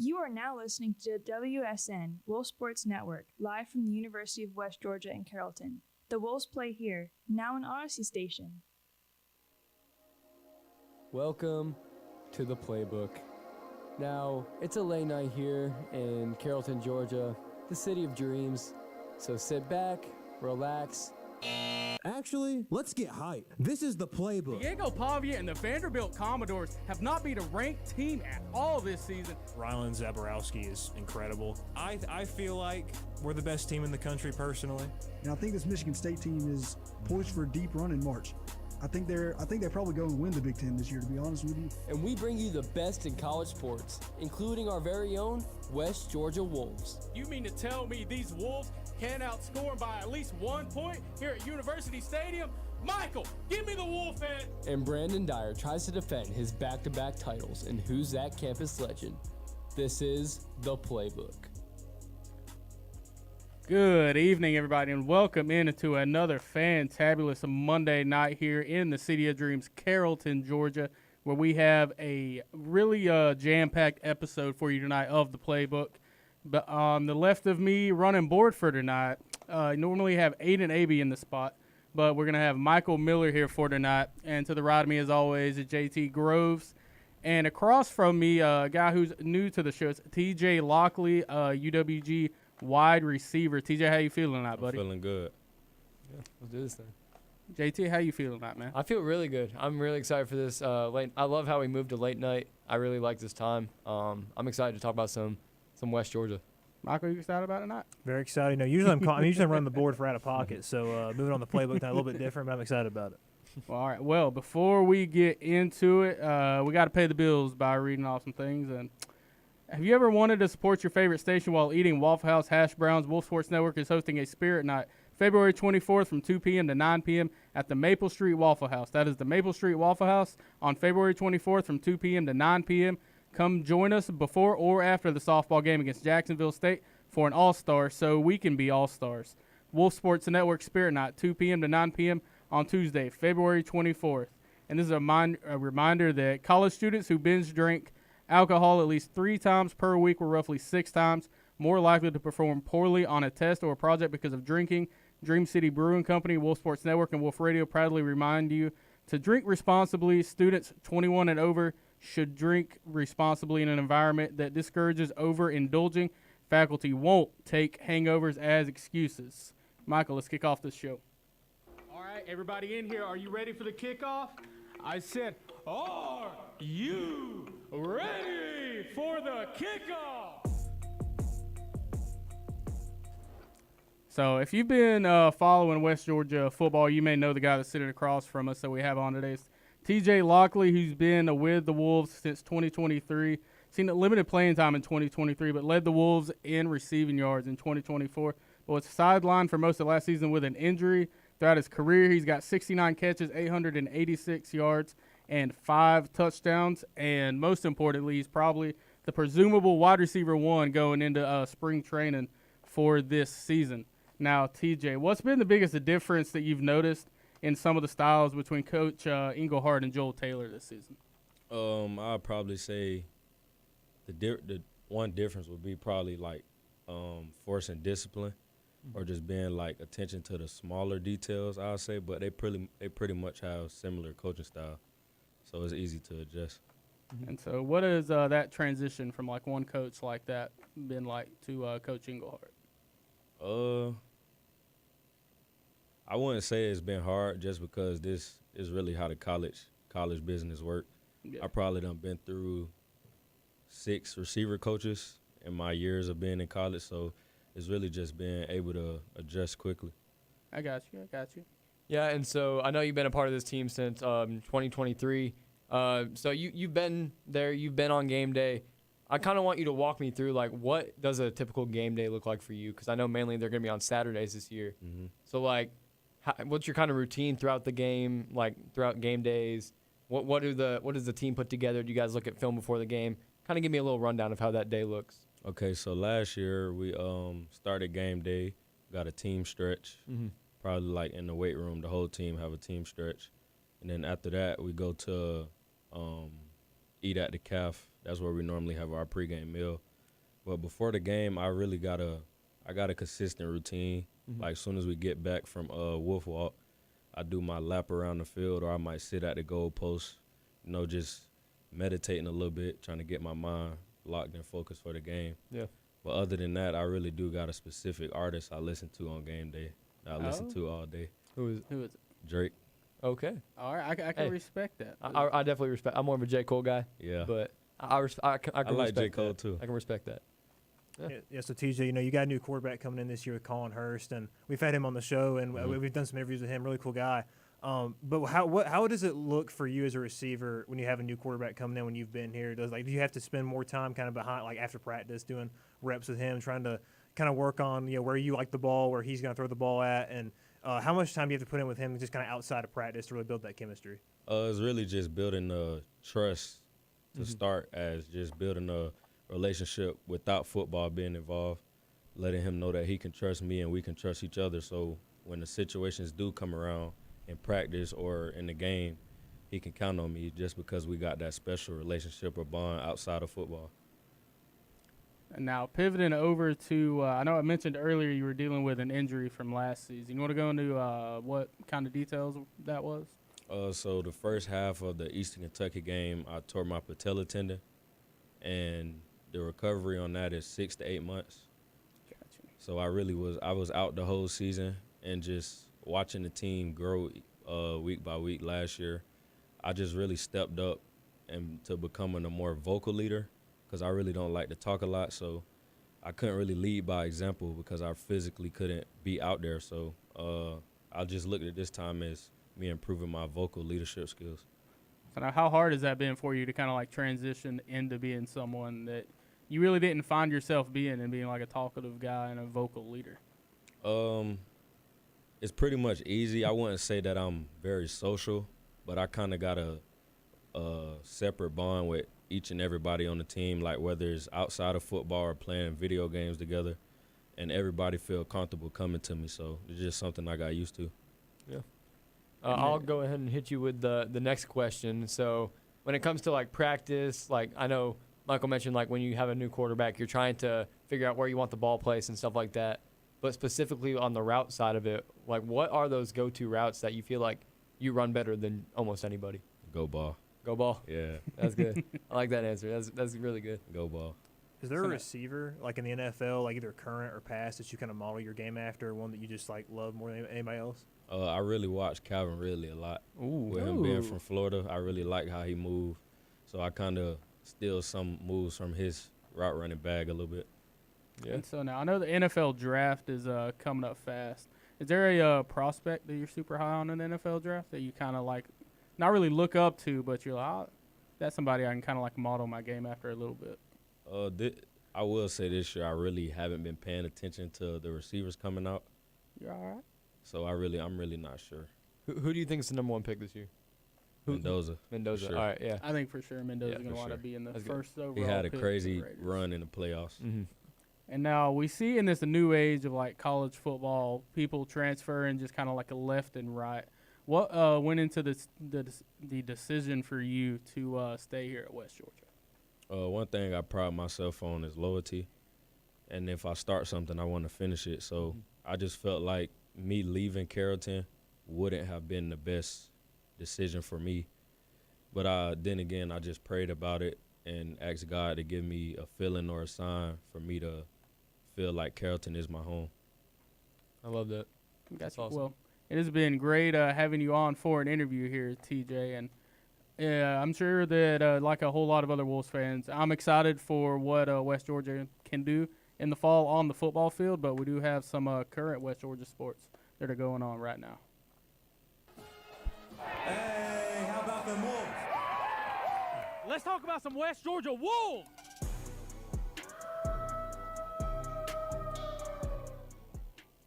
You are now listening to WSN, Wolf Sports Network, live from the University of West Georgia in Carrollton. The Wolves play here, now an Odyssey station. Welcome to the Playbook. Now, it's a late night here in Carrollton, Georgia, the city of dreams. So sit back, relax. Actually, let's get hype. This is the Playbook. Diego Pavia and the Vanderbilt Commodores have not beat a ranked team at all this season. Rylan Zaborowski is incredible. I feel like we're the best team in the country personally. And I think this Michigan State team is poised for a deep run in March. I think they're probably going to win the Big Ten this year, to be honest with you. And we bring you the best in college sports, including our very own West Georgia Wolves. You mean to tell me these Wolves can't outscore by at least 1 point here at University Stadium? Michael, give me the Wolf head! And Brandon Dyer tries to defend his back-to-back titles in Who's That Campus Legend. This is the Playbook. Good evening, everybody, and welcome into another fantabulous Monday night here in the City of Dreams, Carrollton, Georgia, where we have a really jam-packed episode for you tonight of the Playbook. But on the left of me, running board for tonight, normally have Aiden Abey in the spot, but we're going to have Michael Miller here for tonight. And to the right of me, as always, is JT Groves. And across from me, a guy who's new to the show, it's TJ Lockley, UWG wide receiver. TJ, how you feeling tonight, buddy? I'm feeling good. Yeah, let's do this thing. JT, how you feeling tonight, man? I feel really good. I'm really excited for this late. I love how we moved to late night. I really like this time. I'm excited to talk about some West Georgia. Michael, you excited about it tonight? Very excited. No, usually I'm usually running the board for out of pocket, so moving on the Playbook now a little bit different, but I'm excited about it. Well, all right. Well, before we get into it, we got to pay the bills by reading off some things. And have you ever wanted to support your favorite station while eating Waffle House hash browns? Wolf Sports Network is hosting a Spirit Night, February 24th from 2 p.m. to 9 p.m. at the Maple Street Waffle House. That is the Maple Street Waffle House on February 24th from 2 p.m. to 9 p.m. Come join us before or after the softball game against Jacksonville State for an all-star so we can be all-stars. Wolf Sports Network Spirit Night, 2 p.m. to 9 p.m. on Tuesday, February 24th. And this is a reminder that college students who binge drink alcohol at least 3 times per week were roughly 6 times more likely to perform poorly on a test or a project because of drinking. Dream City Brewing Company, Wolf Sports Network, and Wolf Radio proudly remind you to drink responsibly. Students 21 and over should drink responsibly in an environment that discourages overindulging. Faculty won't take hangovers as excuses. Michael, let's kick off this show. All right, everybody in here, are you ready for the kickoff? I said, are you ready for the kickoff? So if you've been following West Georgia football, you may know the guy that's sitting across from us that we have on today. TJ Lockley, who's been with the Wolves since 2023. Seen a limited playing time in 2023, but led the Wolves in receiving yards in 2024. But was sidelined for most of last season with an injury. Throughout his career, he's got 69 catches, 886 yards, and 5 touchdowns. And most importantly, he's probably the presumable wide receiver 1 going into spring training for this season. Now, TJ, what's been the biggest difference that you've noticed in some of the styles between Coach Engelhardt and Joel Taylor this season? I'd probably say the one difference would be probably like force and discipline, or just being like attention to the smaller details, I'll say. But they pretty much have similar coaching style, so it's easy to adjust. And so, what has that transition from like one coach like that been like to Coach Engelhardt? I wouldn't say it's been hard, just because this is really how the college business work. Yeah. I probably done been through 6 receiver coaches in my years of being in college, so it's really just being able to adjust quickly. I got you. Yeah, and so I know you've been a part of this team since 2023. So you've been there. You've been on game day. I kind of want you to walk me through, like, what does a typical game day look like for you? Because I know mainly they're going to be on Saturdays this year. Mm-hmm. So, like, what's your kind of routine throughout the game, like throughout game days? What does the team put together? Do you guys look at film before the game? Kind of give me a little rundown of how that day looks. Okay, so last year we started game day, got a team stretch, probably like in the weight room. The whole team have a team stretch. And then after that, we go to eat at the caf. That's where we normally have our pregame meal. But before the game, I got a consistent routine. Like, as soon as we get back from Wolf Walk, I do my lap around the field, or I might sit at the goal post, just meditating a little bit, trying to get my mind locked and focused for the game. Yeah. But other than that, I really do got a specific artist I listen to on game day that I listen to all day. Who is it? it? Drake. Okay. All right, I can respect that. I definitely respect. I'm more of a J. Cole guy. Yeah. But I can I like respect J. Cole that. too. I can respect that. Yeah, so TJ, you got a new quarterback coming in this year with Colin Hurst, and we've had him on the show, and we've done some interviews with him. Really cool guy. But how does it look for you as a receiver when you have a new quarterback coming in when you've been here? Do you have to spend more time kind of behind, like after practice, doing reps with him, trying to kind of work on where you like the ball, where he's going to throw the ball at, and how much time do you have to put in with him just kind of outside of practice to really build that chemistry? It's really just building trust to start, as just building a relationship without football being involved, letting him know that he can trust me and we can trust each other. So when the situations do come around in practice or in the game, he can count on me just because we got that special relationship or bond outside of football. And now pivoting over to, I know I mentioned earlier you were dealing with an injury from last season. You want to go into what kind of details that was? So the first half of the Eastern Kentucky game, I tore my patella tendon, and the recovery on that is 6 to 8 months. Gotcha. So I was out the whole season, and just watching the team grow week by week last year, I just really stepped up and to becoming a more vocal leader, because I really don't like to talk a lot. So I couldn't really lead by example because I physically couldn't be out there. So I just looked at this time as me improving my vocal leadership skills. So now, how hard has that been for you to kind of like transition into being someone that you really didn't find yourself being, and being like a talkative guy and a vocal leader? It's pretty much easy. I wouldn't say that I'm very social, but I kind of got a separate bond with each and everybody on the team, like whether it's outside of football or playing video games together, and everybody feel comfortable coming to me. So it's just something I got used to. Yeah. I'll go ahead and hit you with the next question. So when it comes to like practice, like I know Michael mentioned, like when you have a new quarterback, you're trying to figure out where you want the ball placed and stuff like that. But specifically on the route side of it, like what are those go-to routes that you feel like you run better than almost anybody? Go ball. Go ball. Yeah. That's good. I like that answer. That's really good. Go ball. Is there a receiver, like in the NFL, like either current or past, that you kind of model your game after, one that you just like love more than anybody else? I really watch Calvin Ridley a lot. Ooh. With him being from Florida, I really like how he moved. So I kind of steal some moves from his route running bag a little bit. Yeah. And so now I know the NFL draft is coming up fast. Is there a prospect that you're super high on in the NFL draft that you kind of like, not really look up to, but you're like, oh, that's somebody I can kind of like model my game after a little bit? I will say this year I really haven't been paying attention to the receivers coming out. You're all right. So I'm really not sure. Who do you think is the number one pick this year? Mendoza. Mendoza. Sure. All right, yeah. I think for sure Mendoza's going to for want to sure. be in the That's good. first overall. He had a pick crazy for the Raiders. run in the playoffs. Mm-hmm. And now we see in this new age of like college football, people transferring just kind of like a left and right. What went into the decision for you to stay here at West Georgia? One thing I pride myself on is loyalty. And if I start something, I want to finish it. So I just felt like me leaving Carrollton wouldn't have been the best decision for me. But then again, I just prayed about it and asked God to give me a feeling or a sign for me to feel like Carrollton is my home. I love that. That's awesome. Well, it has been great having you on for an interview here, TJ. And I'm sure that, like a whole lot of other Wolves fans, I'm excited for what West Georgia can do in the fall on the football field. But we do have some current West Georgia sports that are going on right now. Hey, how about them Wolves? Let's talk about some West Georgia Wolves.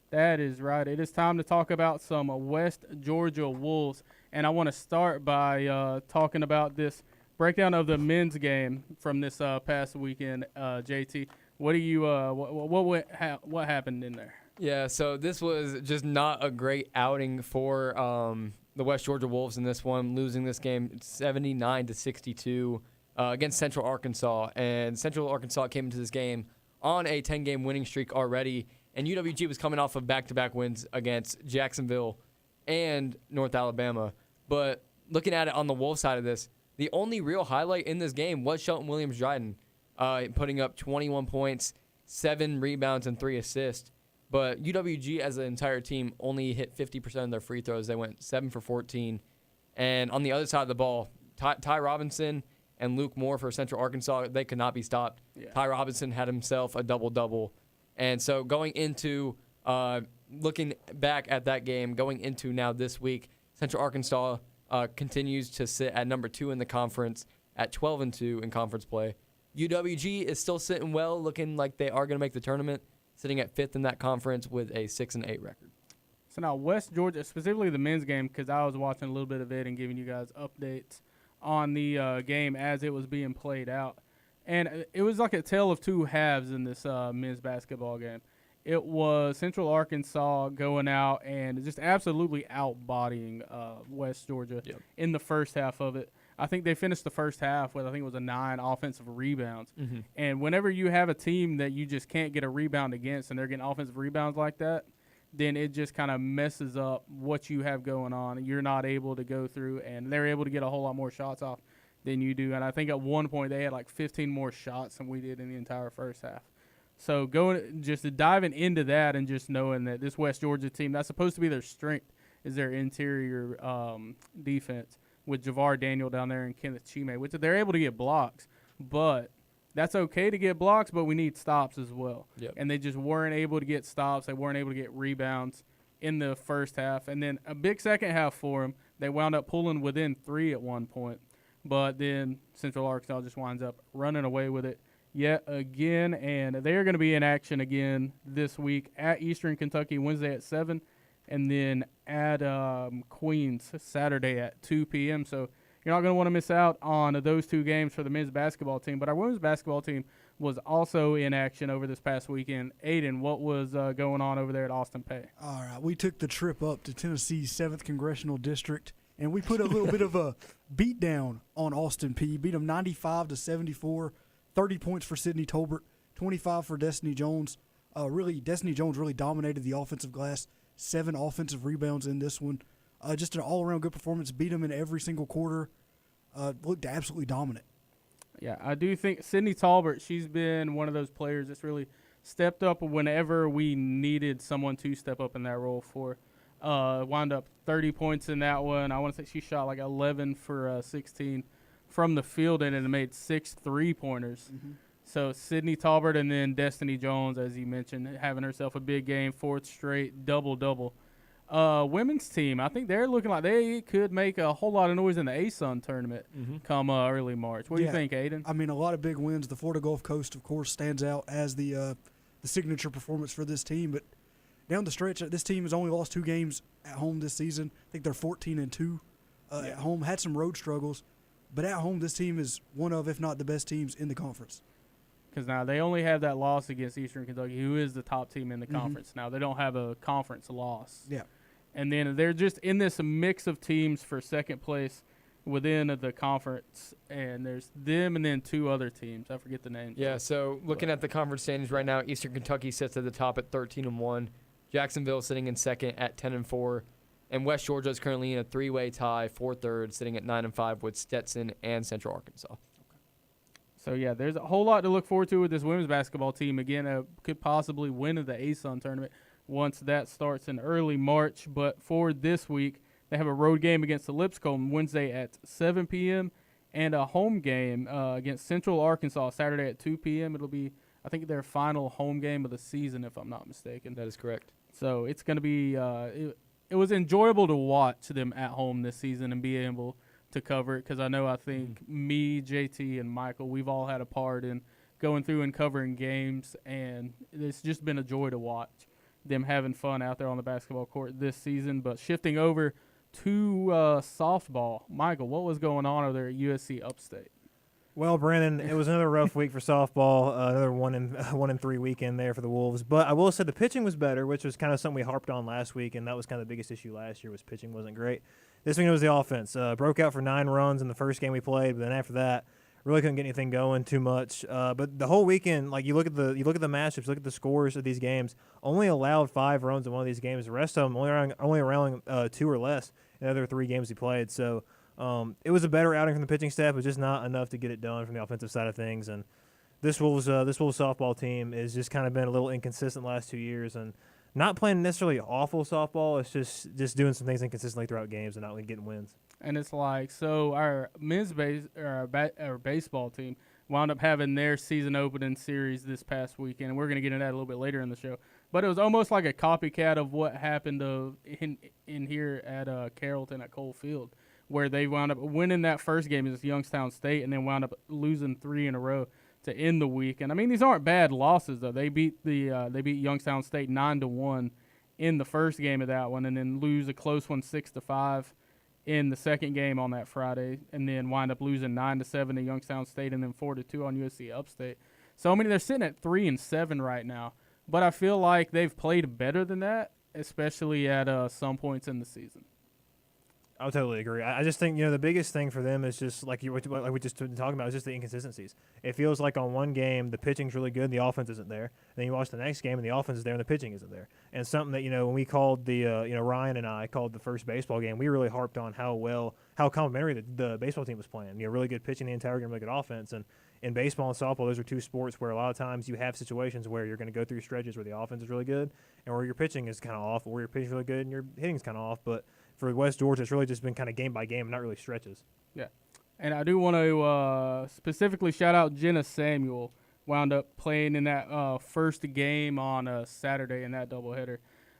That is right. It is time to talk about some West Georgia Wolves. And I want to start by talking about this breakdown of the men's game from this past weekend. JT, what what happened in there? Yeah, so this was just not a great outing for the West Georgia Wolves in this one, losing this game 79-62 against Central Arkansas. And Central Arkansas came into this game on a 10-game winning streak already, and UWG was coming off of back-to-back wins against Jacksonville and North Alabama. But looking at it on the Wolf side of this, the only real highlight in this game was Shelton Williams-Dryden, putting up 21 points, 7 rebounds, and 3 assists. But UWG as an entire team only hit 50% of their free throws. They went 7 for 14. And on the other side of the ball, Ty Robinson and Luke Moore for Central Arkansas, they could not be stopped. Yeah. Ty Robinson had himself a double-double. And so going into looking back at that game, going into now this week, Central Arkansas continues to sit at number 2 in the conference at 12-2 in conference play. UWG is still sitting well, looking like they are going to make the tournament, sitting at 5th in that conference with a 6-8 record. So now West Georgia, specifically the men's game, because I was watching a little bit of it and giving you guys updates on the game as it was being played out. And it was like a tale of two halves in this men's basketball game. It was Central Arkansas going out and just absolutely out-bodying West Georgia in the first half of it. I think they finished the first half with, I think it was 9 offensive rebounds. Mm-hmm. And whenever you have a team that you just can't get a rebound against and they're getting offensive rebounds like that, then it just kind of messes up what you have going on. You're not able to go through, and they're able to get a whole lot more shots off than you do. And I think at one point they had like 15 more shots than we did in the entire first half. So just diving into that and just knowing that this West Georgia team, that's supposed to be their strength, is their interior defense with Javar Daniel down there and Kenneth Chime, which they're able to get blocks. But that's okay to get blocks, but we need stops as well. Yep. And they just weren't able to get stops. They weren't able to get rebounds in the first half. And then a big second half for them. They wound up pulling within 3 at one point. But then Central Arkansas just winds up running away with it yet again. And they're going to be in action again this week at Eastern Kentucky Wednesday at 7. And then at Queens Saturday at 2 p.m. So you're not going to want to miss out on those 2 games for the men's basketball team. But our women's basketball team was also in action over this past weekend. Aiden, what was going on over there at Austin Peay? All right, we took the trip up to Tennessee's 7th Congressional District, and we put a little bit of a beat down on Austin Peay. Beat them 95-74, 30 points for Sydney Tolbert, 25 for Destiny Jones. Destiny Jones really dominated the offensive glass, 7 offensive rebounds in this one. Just an all-around good performance. Beat them in every single quarter. Looked absolutely dominant. Yeah, I do think Sydney Tolbert, she's been one of those players that's really stepped up whenever we needed someone to step up in that role for. Wound up 30 points in that one. I want to say she shot like 11 for 16 from the field and made 6 3-pointers. Mm-hmm. So Sydney Tolbert and then Destiny Jones, as you mentioned, having herself a big game, 4th straight double-double. Women's team, I think they're looking like they could make a whole lot of noise in the ASUN tournament come early March. What do you think, Aiden? I mean, a lot of big wins. The Florida Gulf Coast, of course, stands out as the signature performance for this team. But down the stretch, this team has only lost 2 games at home this season. I think they're 14-2 at home. Had some road struggles. But at home, this team is one of, if not the best teams in the conference. Because now they only have that loss against Eastern Kentucky, who is the top team in the conference. Now they don't have a conference loss. Yeah. And then they're just in this mix of teams for second place within the conference. And there's them and then 2 other teams. I forget the names. Yeah, so looking at the conference standings right now, Eastern Kentucky sits at the top at 13-1. Jacksonville sitting in second at 10-4. And West Georgia is currently in a 3-way tie for third, sitting at 9-5 with Stetson and Central Arkansas. So, yeah, there's a whole lot to look forward to with this women's basketball team. Again, could possibly win the ASUN tournament once that starts in early March. But for this week, they have a road game against the Lipscomb Wednesday at 7 p.m. and a home game against Central Arkansas Saturday at 2 p.m. It'll be, I think, their final home game of the season, if I'm not mistaken. That is correct. So it's going to be it was enjoyable to watch them at home this season and be able to cover it because I think me, JT, and Michael, we've all had a part in going through and covering games, and it's just been a joy to watch them having fun out there on the basketball court this season. But shifting over to softball, Michael, what was going on over there at USC Upstate? Well, Brandon, it was another rough week for softball, another 1-3 weekend there for the Wolves. But I will say the pitching was better, which was kind of something we harped on last week, and that was kind of the biggest issue last year was pitching wasn't great. This week it was the offense. Broke out for 9 runs in the first game we played, but then after that, Really couldn't get anything going too much. But the whole weekend, like you look at the matchups, look at the scores of these games. Only allowed 5 runs in one of these games. The rest of them only around 2 or less in the other 3 games he played. So it was a better outing from the pitching staff, but just not enough to get it done from the offensive side of things. And this Wolves softball team has just kind of been a little inconsistent the last 2 years, and not playing necessarily awful softball. It's just doing some things inconsistently throughout games and not really getting wins. And it's like, so our men's our baseball team wound up having their season opening series this past weekend, and we're going to get into that a little bit later in the show. But it was almost like a copycat of what happened in here at Carrollton at Cole Field, where they wound up winning that first game against Youngstown State and then wound up losing 3 in a row to end the week. And I mean, these aren't bad losses though. They beat Youngstown State 9-1 in the first game of that one, and then lose a close one 6-5 in the second game on that Friday, and then wind up losing 9-7 to Youngstown State, and then 4-2 on USC Upstate. So I mean, they're sitting at 3-7 right now, but I feel like they've played better than that, especially at some points in the season. I would totally agree. I just think, the biggest thing for them is just like we just been talking about, is just the inconsistencies. It feels like on one game the pitching's really good and the offense isn't there. And then you watch the next game and the offense is there and the pitching isn't there. And something that, when we called Ryan and I called the first baseball game, we really harped on how complimentary the baseball team was playing. Really good pitching the entire game, really good offense. And in baseball and softball, those are 2 sports where a lot of times you have situations where you're going to go through stretches where the offense is really good and where your pitching is kind of off, or where your pitching is really good and your hitting is kind of off. But for West Georgia, it's really just been kind of game by game, not really stretches. Yeah. And I do want to specifically shout out Jenna Samuel, wound up playing in that first game on Saturday in that doubleheader,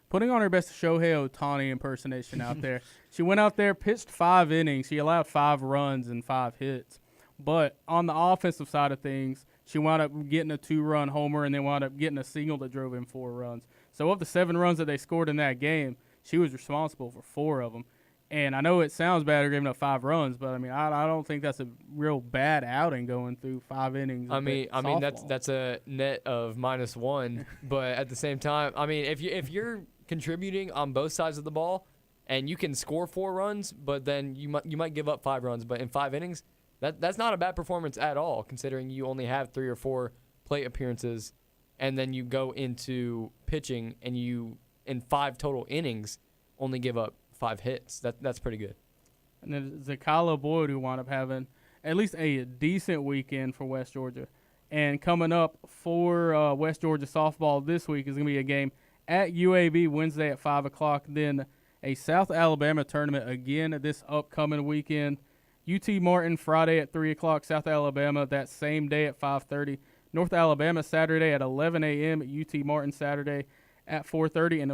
putting on her best Shohei Ohtani impersonation out there. She went out there, pitched 5 innings. She allowed 5 runs and 5 hits. But on the offensive side of things, she wound up getting a 2-run homer and then wound up getting a single that drove in 4 runs. So of the 7 runs that they scored in that game, she was responsible for 4 of them. And I know it sounds bad, giving up 5 runs, but I mean, I don't think that's a real bad outing going through 5 innings. I mean that's a net of -1, but at the same time, I mean, if you're contributing on both sides of the ball, and you can score 4 runs, but then you might give up 5 runs, but in 5 innings, that's not a bad performance at all, considering you only have 3 or 4 plate appearances, and then you go into pitching and you, in 5 total innings, only give up 5 hits. That's pretty good. And then Zakala Boyd, who wound up having at least a decent weekend for West Georgia. And coming up for West Georgia softball this week is going to be a game at UAB Wednesday at 5 o'clock. Then a South Alabama tournament again this upcoming weekend. UT Martin Friday at 3 o'clock, South Alabama that same day at 5:30. North Alabama Saturday at 11 a.m. UT Martin Saturday at 4:30, and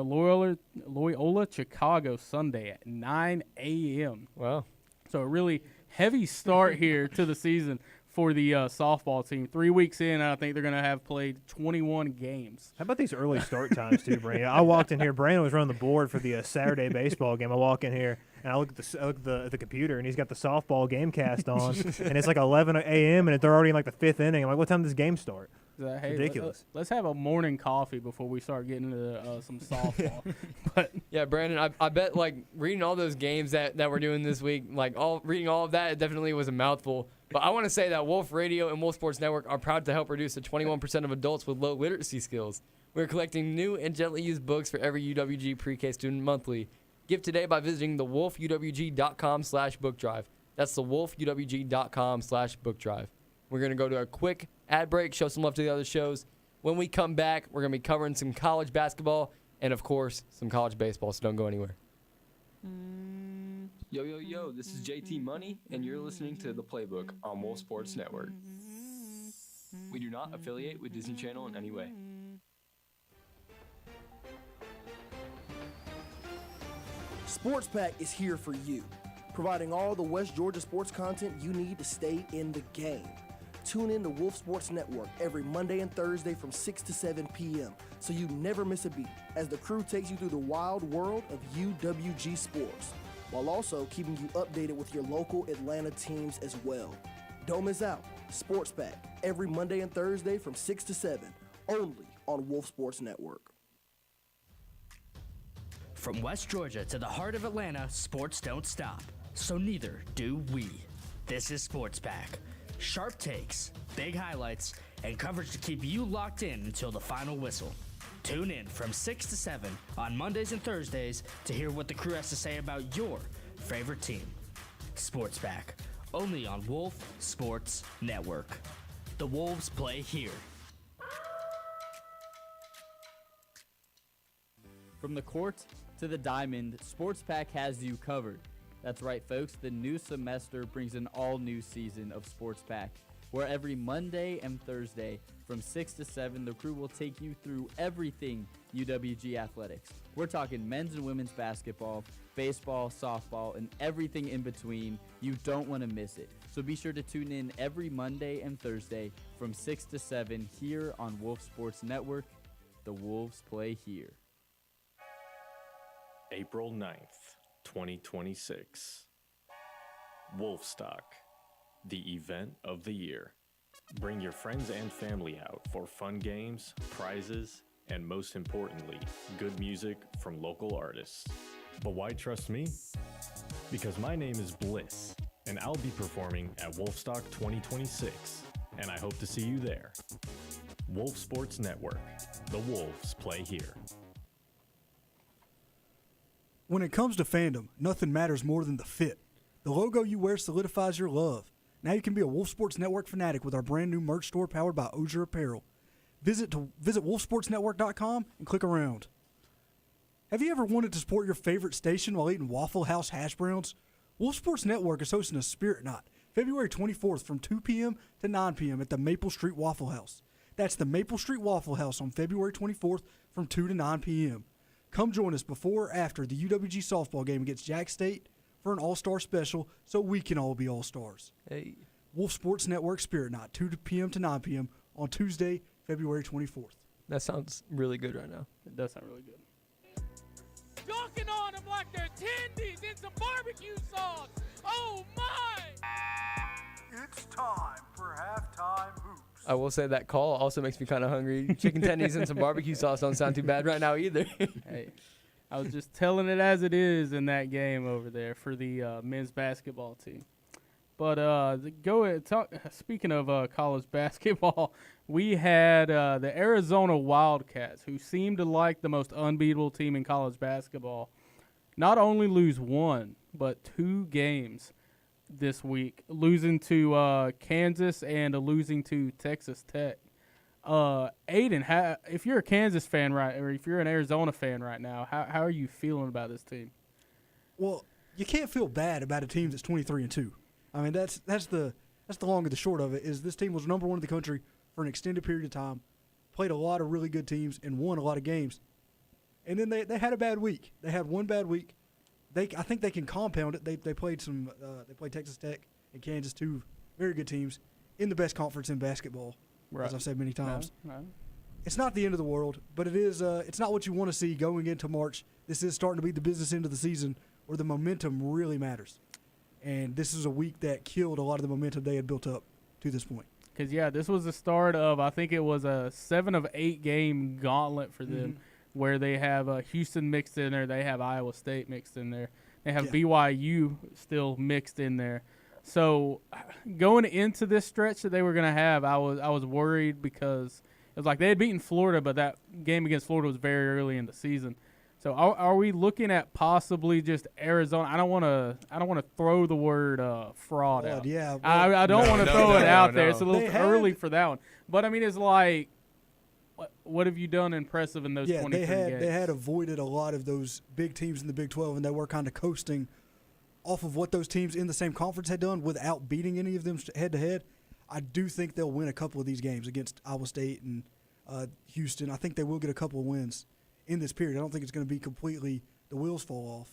Loyola Chicago Sunday at 9 a.m. Wow. So a really heavy start here to the season for the softball team. 3 weeks in, I think they're going to have played 21 games. How about these early start times too, Brandon? I walked in here. Brandon was running the board for the Saturday baseball game. I walk in here and I look at the computer, and he's got the softball game cast on, and it's like 11 a.m. and they're already in like the 5th inning. I'm like, what time does this game start? Hey, ridiculous. Let's have a morning coffee before we start getting into some softball. But yeah, Brandon, I bet like reading all those games that we're doing this week, reading all of that, it definitely was a mouthful. But I want to say that Wolf Radio and Wolf Sports Network are proud to help reduce the 21% of adults with low literacy skills. We're collecting new and gently used books for every UWG pre-K student monthly. Give today by visiting thewolfuwg.com/bookdrive. That's thewolfuwg.com/bookdrive. We're going to go to a quick ad break, show some love to the other shows. When we come back, we're going to be covering some college basketball and, of course, some college baseball, so don't go anywhere. Yo, this is JT Money, and you're listening to The Playbook on Wolf Sports Network. We do not affiliate with Disney Channel in any way. Sports Pack is here for you, providing all the West Georgia sports content you need to stay in the game. Tune in to Wolf Sports Network every Monday and Thursday from 6 to 7 p.m. so you never miss a beat as the crew takes you through the wild world of UWG sports, while also keeping you updated with your local Atlanta teams as well. Don't miss out. Sports Pack every Monday and Thursday from 6 to 7, only on Wolf Sports Network. From West Georgia to the heart of Atlanta, sports don't stop. So neither do we. This is Sports Pack. Sharp takes, big highlights, and coverage to keep you locked in until the final whistle. Tune in from 6 to 7 on Mondays and Thursdays to hear what the crew has to say about your favorite team. Sports Back, only on Wolf Sports Network. The Wolves play here. From the court to the diamond, Sports Pack has you covered. That's right, folks. The new semester brings an all-new season of Sports Pack, where every Monday and Thursday from 6 to 7, the crew will take you through everything UWG athletics. We're talking men's and women's basketball, baseball, softball, and everything in between. You don't want to miss it. So be sure to tune in every Monday and Thursday from 6 to 7 here on Wolf Sports Network. The Wolves play here. April 9th, 2026. Wolfstock, the event of the year. Bring your friends and family out for fun games, prizes, and most importantly, good music from local artists. But why trust me? Because my name is Bliss, and I'll be performing at Wolfstock 2026, and I hope to see you there. Wolf Sports Network. The Wolves play here. When it comes to fandom, nothing matters more than the fit. The logo you wear solidifies your love. Now you can be a Wolf Sports Network fanatic with our brand new merch store powered by Ozier Apparel. Visit wolfsportsnetwork.com and click around. Have you ever wanted to support your favorite station while eating Waffle House hash browns? Wolf Sports Network is hosting a Spirit Night, February 24th from 2 p.m. to 9 p.m. at the Maple Street Waffle House. That's the Maple Street Waffle House on February 24th from 2 to 9 p.m. Come join us before or after the UWG softball game against Jack State for an all-star special so we can all be all-stars. Hey. Wolf Sports Network Spirit Night, 2 p.m. to 9 p.m. on Tuesday, February 24th. That sounds really good right now. It does sound really good. Dunking on them like they're tendies in some barbecue sauce. Oh, my! It's time for halftime hoops. I will say that call also makes me kind of hungry. Chicken tendies and some barbecue sauce don't sound too bad right now either. Hey, I was just telling it as it is in that game over there for the men's basketball team. But speaking of college basketball, we had the Arizona Wildcats, who seem to like the most unbeatable team in college basketball, not only lose one, but 2 games this week, losing to Kansas and losing to Texas Tech. Aiden, if you're a Kansas fan or if you're an Arizona fan right now, how are you feeling about this team? Well, you can't feel bad about a team that's 23-2. I mean, that's the long and the short of it. Is this team was number 1 in the country for an extended period of time, played a lot of really good teams and won a lot of games, and then they had a bad week. They had one bad week. I think they can compound it. They played Texas Tech and Kansas, 2 very good teams in the best conference in basketball, right, as I've said many times. No. It's not the end of the world, but it is. It's not what you want to see going into March. This is starting to be the business end of the season where the momentum really matters. And this is a week that killed a lot of the momentum they had built up to this point. Because, this was the start of, I think it was a 7 of 8 game gauntlet for them, where they have Houston mixed in there. They have Iowa State mixed in there. They have BYU still mixed in there. So going into this stretch that they were going to have, I was worried because it was like they had beaten Florida, but that game against Florida was very early in the season. So are we looking at possibly just Arizona? I don't want to throw the word fraud out. Yeah, I don't want to throw it out there. It's a little early for that one. But I mean, it's like, what have you done impressive in those 23 games? They had avoided a lot of those big teams in the Big 12, and they were kind of coasting off of what those teams in the same conference had done without beating any of them head to head. I do think they'll win a couple of these games against Iowa State and Houston. I think they will get a couple of wins in this period. I don't think it's going to be completely the wheels fall off.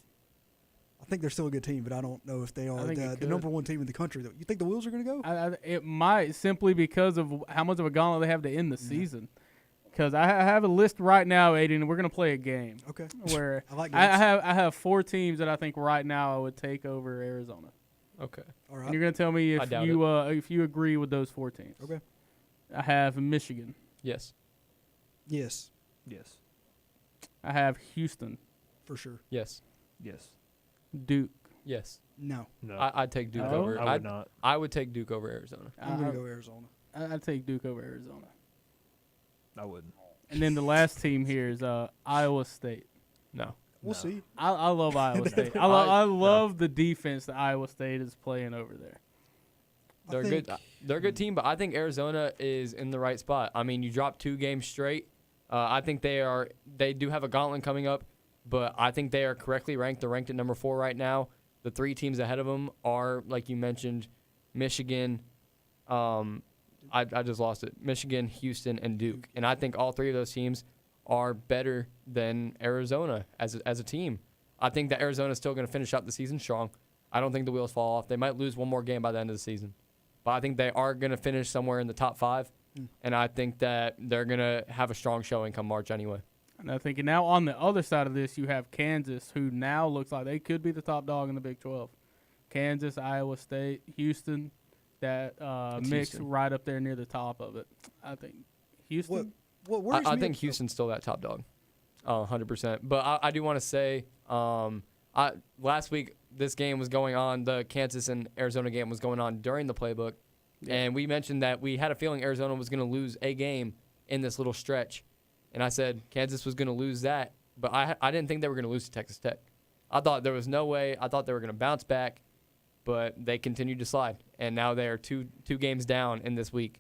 I think they're still a good team, but I don't know if they are the number 1 team in the country. You think the wheels are going to go? It might, simply because of how much of a gauntlet they have to end the season. Because I have a list right now, Aiden, and we're going to play a game. Okay. Where I like games. I have 4 teams that I think right now I would take over Arizona. Okay. All right. And you're going to tell me if you agree with those 4 teams. Okay. I have Michigan. Yes. Yes. Yes. I have Houston. For sure. Yes. Yes. Duke. Yes. No. No, I'd take Duke No? over. I would not. I would take Duke over Arizona. I'm going to go Arizona. I'd take Duke over Arizona. I wouldn't. And then the last team here is Iowa State. No. We'll see. I love Iowa State. I love the defense that Iowa State is playing over there. They're good. They're a good team, but I think Arizona is in the right spot. I mean, you dropped 2 games straight. I think they do have a gauntlet coming up, but I think they are correctly ranked. They're ranked at number 4 right now. The 3 teams ahead of them are, like you mentioned, Michigan. I just lost it. Michigan, Houston, and Duke. And I think all 3 of those teams are better than Arizona as a team. I think that Arizona is still going to finish out the season strong. I don't think the wheels fall off. They might lose one more game by the end of the season. But I think they are going to finish somewhere in the top 5. And I think that they're going to have a strong showing come March anyway. And I think now on the other side of this, you have Kansas, who now looks like they could be the top dog in the Big 12. Kansas, Iowa State, Houston, that mix Houston. right up there near the top of it. I think Houston. What worries I me think Houston's still that top dog, 100%. But I do want to say, last week this game was going on, the Kansas and Arizona game was going on during the playbook, and we mentioned that we had a feeling Arizona was going to lose a game in this little stretch, and I said Kansas was going to lose that, but I didn't think they were going to lose to Texas Tech. I thought there was no way. I thought they were going to bounce back, but they continued to slide, and now they are two games down in this week.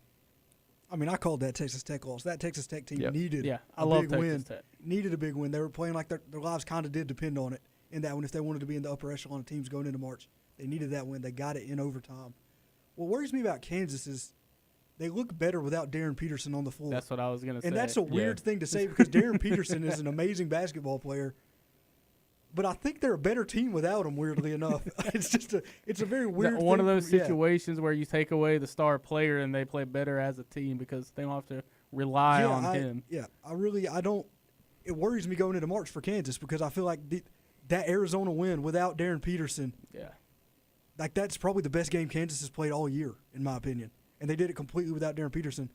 I mean, I called that Texas Tech loss. That Texas Tech team needed I a love big Texas win. Tech. Needed a big win. They were playing like their lives kind of did depend on it in that one. If they wanted to be in the upper echelon of teams going into March, they needed that win. They got it in overtime. What worries me about Kansas is they look better without Darren Peterson on the floor. That's what I was going to say. And that's a weird thing to say because Darren Peterson is an amazing basketball player. But I think they're a better team without him, weirdly enough. It's a very weird one thing of those for- situations where you take away the star player and they play better as a team because they don't have to rely on him. Yeah, I don't. It worries me going into March for Kansas because I feel like that Arizona win without Darren Peterson, like that's probably the best game Kansas has played all year, in my opinion. And they did it completely without Darren Peterson.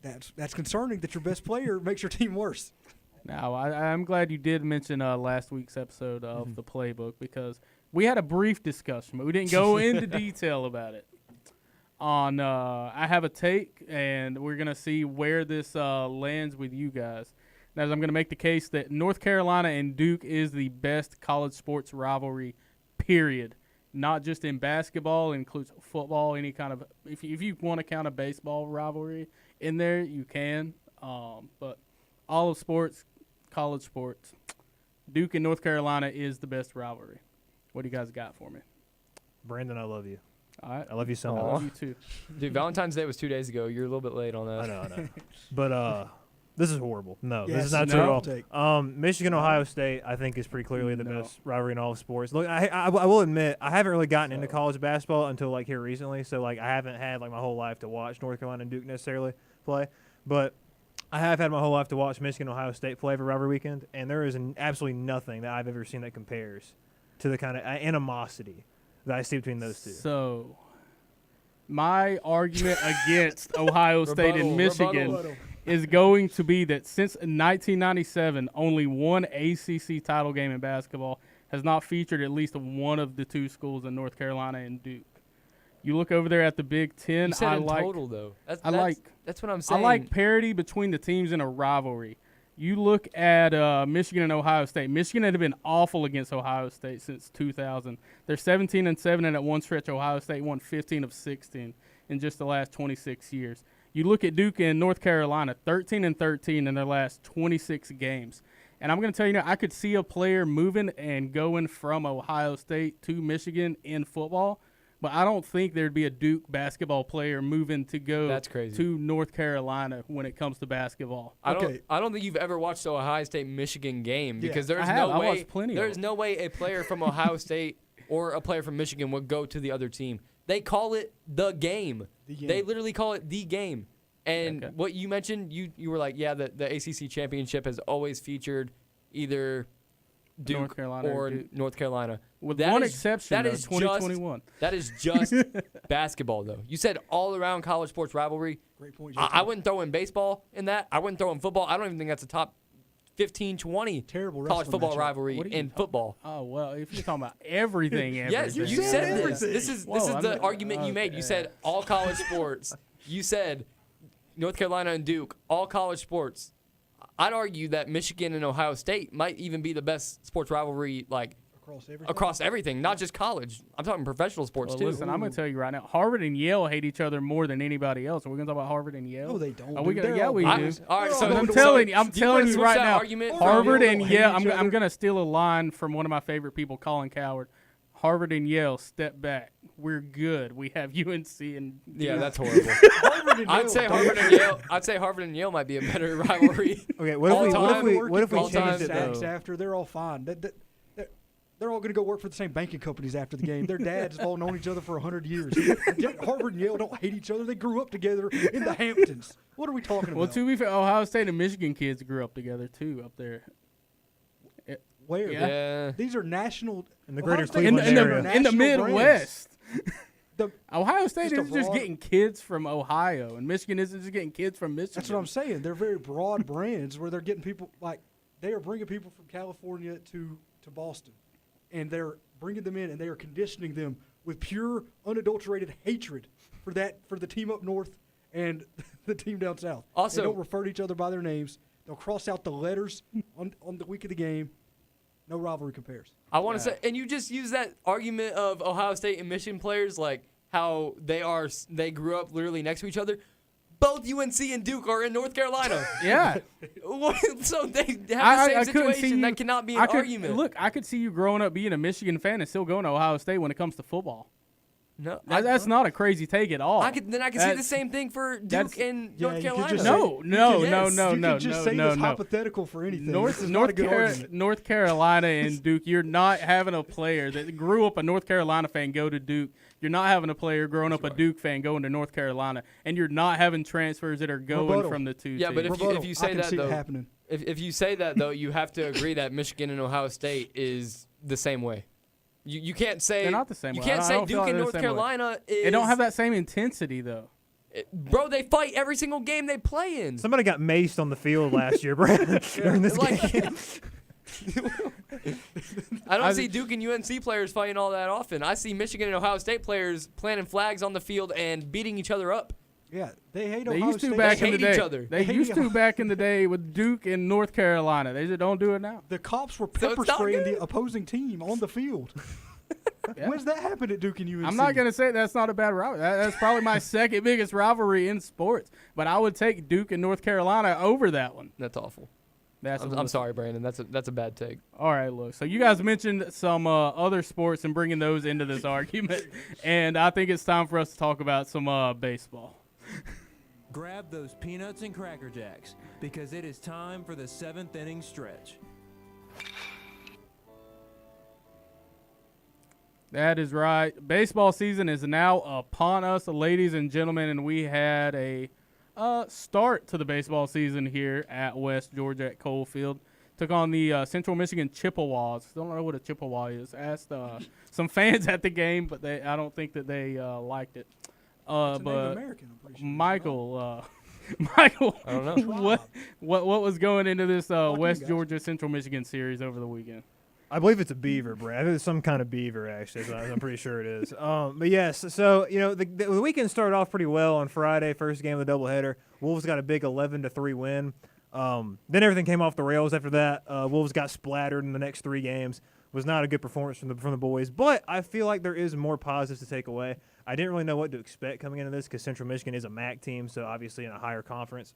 That's concerning that your best player makes your team worse. Now, I'm glad you did mention last week's episode of the Playbook because we had a brief discussion, but we didn't go into detail about it. I have a take, and we're going to see where this lands with you guys. Now, I'm going to make the case that North Carolina and Duke is the best college sports rivalry, period. Not just in basketball, it includes football, any kind of – if you want to count a baseball rivalry in there, you can. But all of sports, college sports, Duke and North Carolina is the best rivalry. What do you guys got for me? Brandon, I love you. All right. I love you so I much. love you too. Dude, Valentine's Day was 2 days ago. You're a little bit late on that. I know. But this is horrible. No, Yes, this is not no. true at all. Michigan, Ohio State, I think is pretty clearly the best rivalry in all of sports. Look, I will admit, I haven't really gotten into college basketball until like here recently. So like I haven't had like my whole life to watch North Carolina and Duke necessarily play, but I have had my whole life to watch Michigan, Ohio State play every rivalry weekend, and there is absolutely nothing that I've ever seen that compares to the kind of animosity that I see between those two. So, my argument against Ohio State and Michigan is going to be that since 1997, only one ACC title game in basketball has not featured at least one of the two schools in North Carolina and Duke. You look over there at the Big Ten. You said in total, though. That's what I'm saying. I like parity between the teams in a rivalry. You look at Michigan and Ohio State. Michigan had been awful against Ohio State since 2000. They're 17-7, and at one stretch, Ohio State won 15 of 16 in just the last 26 years. You look at Duke and North Carolina, 13-13 in their last 26 games. And I'm going to tell you now, I could see a player moving and going from Ohio State to Michigan in football, but I don't think there'd be a Duke basketball player moving to go to North Carolina when it comes to basketball. I don't think you've ever watched the Ohio State-Michigan game because there's I no way watched plenty there's of no way a player from Ohio State or a player from Michigan would go to the other team. They call it the game. They literally call it the game. And what you mentioned, you were like, yeah, the ACC championship has always featured either Duke North Carolina or North Carolina. With that one is, exception, that though, is 2021. That is just basketball, though. You said all-around college sports rivalry. Great point, I wouldn't throw in baseball in that. I wouldn't throw in football. I don't even think that's a top 15, 20 Terrible college wrestling football matchup. rivalry What are you in football. Oh, well, if you're talking about everything, Yes, you You said said this. everything. This is Whoa, the argument you made. You said all college sports. You said North Carolina and Duke, all college sports. I'd argue that Michigan and Ohio State might even be the best sports rivalry, like across everything, not just college. I'm talking professional sports too. Listen, I'm going to tell you right now, Harvard and Yale hate each other more than anybody else. Are we going to talk about Harvard and Yale? No, they don't. Are we dude. gonna, They're yeah, all we brothers. do. All right, They're so all I'm brothers. telling you, I'm you telling wanna you switch right that now, argument? Harvard Yale and hate Yale. each I'm other. going to steal a line from one of my favorite people, Colin Coward. Harvard and Yale, step back. We're good. We have UNC and Yeah, that's horrible. Harvard and I'd Yale say don't. Harvard and Yale. I'd say Harvard and Yale might be a better rivalry. Okay, what if All we time. what if we All time. changed it Sacks though? after they're all fine. They're all going to go work for the same banking companies after the game. Their dads have all known each other for 100 years. Harvard and Yale don't hate each other. They grew up together in the Hamptons. What are we talking about? Well, to be fair, Ohio State and Michigan kids grew up together too up there. Where? Yeah. These are national In the greater Ohio State Cleveland and area. In the national Midwest. The- Ohio State just a isn't just broad- getting kids from Ohio, and Michigan isn't just getting kids from Michigan. That's what I'm saying. They're very broad brands where they're getting people like they are bringing people from California to Boston, and they're bringing them in and they are conditioning them with pure, unadulterated hatred for the team up north and the team down south. Also- they don't refer to each other by their names. They'll cross out the letters on the week of the game. No rivalry compares. I want to say, and you just use that argument of Ohio State and Michigan players, like how they grew up literally next to each other. Both UNC and Duke are in North Carolina. Yeah. So they have the same couldn't see situation. you- That cannot be an argument. Look, I could see you growing up being a Michigan fan and still going to Ohio State when it comes to football. No, That's not a crazy take at all. I could see the same thing for Duke and Yeah, North you could Carolina. just No, say- no, you could- no, yes, no, you no, could just no, say no, this no. hypothetical for anything. This is not a good argument. North Carolina and Duke, you're not having a player that grew up a North Carolina fan go to Duke. You're not having a player growing up a Duke fan going to North Carolina, and you're not having transfers that are going Rebuttal. from the two Yeah, but teams. if you I say can that see it though, happening. if you say that though, you have to agree that Michigan and Ohio State is the same way. You can't say They're not the same You way. can't I say don't feel Duke like and they're North the same way. Carolina is. They don't have that same intensity though. Bro, they fight every single game they play in. Somebody got maced on the field last year, Brad, during this Like- game. I don't see Duke and UNC players fighting all that often. I see Michigan and Ohio State players planting flags on the field and beating each other up. Yeah, they hate They Ohio used to State. back They in the hate each day. other. They They used hate- to back in the day with Duke and North Carolina. They just don't do it now. The cops were So pepper it's not spraying good? the opposing team on the field. Yeah. When's that happened at Duke and UNC? I'm not gonna say that's not a bad rivalry. That's probably my second biggest rivalry in sports. But I would take Duke and North Carolina over that one. That's awful. That's I'm sorry, Brandon. That's a bad take. All right, look. So you guys mentioned some other sports and bringing those into this argument, and I think it's time for us to talk about some baseball. Grab those peanuts and Cracker Jacks because it is time for the 7th inning stretch. That is right. Baseball season is now upon us, ladies and gentlemen, and we had a start to the baseball season here at West Georgia at Cole Field. Took on the Central Michigan Chippewas. Don't know what a Chippewa is. Asked some fans at the game, but I don't think that they liked it. It's a Native But American, I'm pretty sure. Michael, Michael, I don't know. what was going into this you West guys. Georgia Central Michigan series over the weekend? I believe it's a beaver, Brad. It's some kind of beaver, actually. So I'm pretty sure it is. But yes, so the weekend started off pretty well on Friday, first game of the doubleheader. Wolves got a big 11-3 win. Then everything came off the rails after that. Wolves got splattered in the next 3 games. Was not a good performance from the boys, but I feel like there is more positives to take away. I didn't really know what to expect coming into this because Central Michigan is a MAC team, so obviously in a higher conference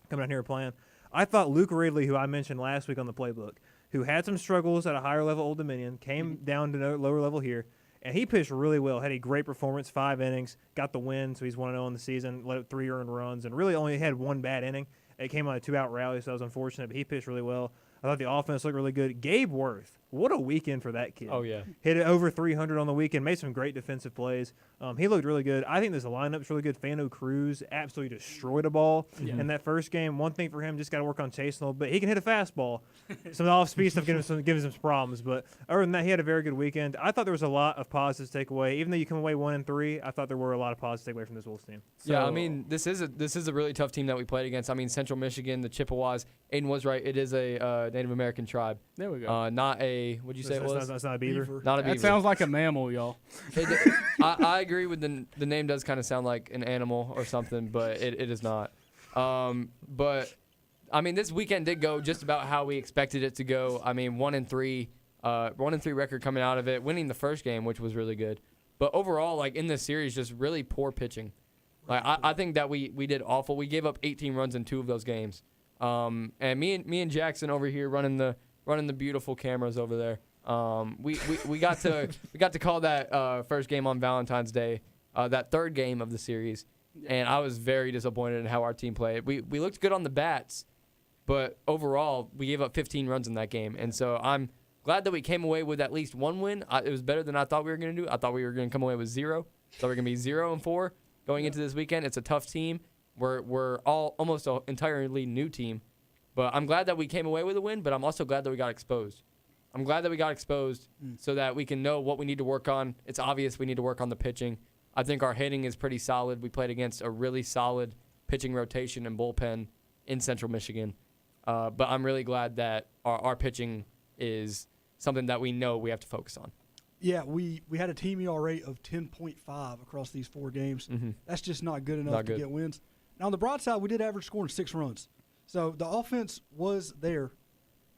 coming out here playing. I thought Luke Ridley, who I mentioned last week on the Playbook, who had some struggles at a higher level Old Dominion, came down to lower level here, and he pitched really well. Had a great performance, 5 innings, got the win, so he's 1-0 in the season, let up 3 earned runs, and really only had 1 bad inning. It came on a 2-out rally, so that was unfortunate, but he pitched really well. I thought the offense looked really good. Gabe Worth, what a weekend for that kid. Oh, yeah. Hit it over 300 on the weekend, made some great defensive plays. He looked really good. I think this lineup's really good. Fano Cruz absolutely destroyed a ball in that first game. One thing for him, just got to work on chasing a little bit. He can hit a fastball. Some of the off-speed stuff gives him some problems. But other than that, he had a very good weekend. I thought there was a lot of positives to take away. Even though you come away 1-3, I thought there were a lot of positives to take away from this Wolves team. Yeah, I mean, this is a really tough team that we played against. I mean, Central Michigan, the Chippewas. Aiden was right. It is a Native American tribe. There we go. Not a, what'd you say it was? That's not a beaver. Not a beaver. That sounds like a mammal, y'all. I agree with the name does kind of sound like an animal or something, but it is not. But I mean, this weekend did go just about how we expected it to go. I mean, 1-3 record coming out of it, winning the first game, which was really good. But overall, like in this series, just really poor pitching. Like I think that we did awful. We gave up 18 runs in 2 of those games. And me and Jackson over here running the beautiful cameras over there. We got to call that first game on Valentine's Day, that third game of the series, and I was very disappointed in how our team played. We looked good on the bats, but overall we gave up 15 runs in that game, and so I'm glad that we came away with at least one win. It was better than I thought we were going to do. I thought we were going to come away with 0. So we're going to be 0-4 going into this weekend. It's a tough team. We're all almost an entirely new team, but I'm glad that we came away with a win. But I'm also glad that we got exposed. I'm glad that we got exposed so that we can know what we need to work on. It's obvious we need to work on the pitching. I think our hitting is pretty solid. We played against a really solid pitching rotation and bullpen in Central Michigan. But I'm really glad that our pitching is something that we know we have to focus on. Yeah, we had a team ERA of 10.5 across these 4 games. Mm-hmm. That's just not good enough to get wins. Now, on the broad side, we did average scoring 6 runs. So the offense was there.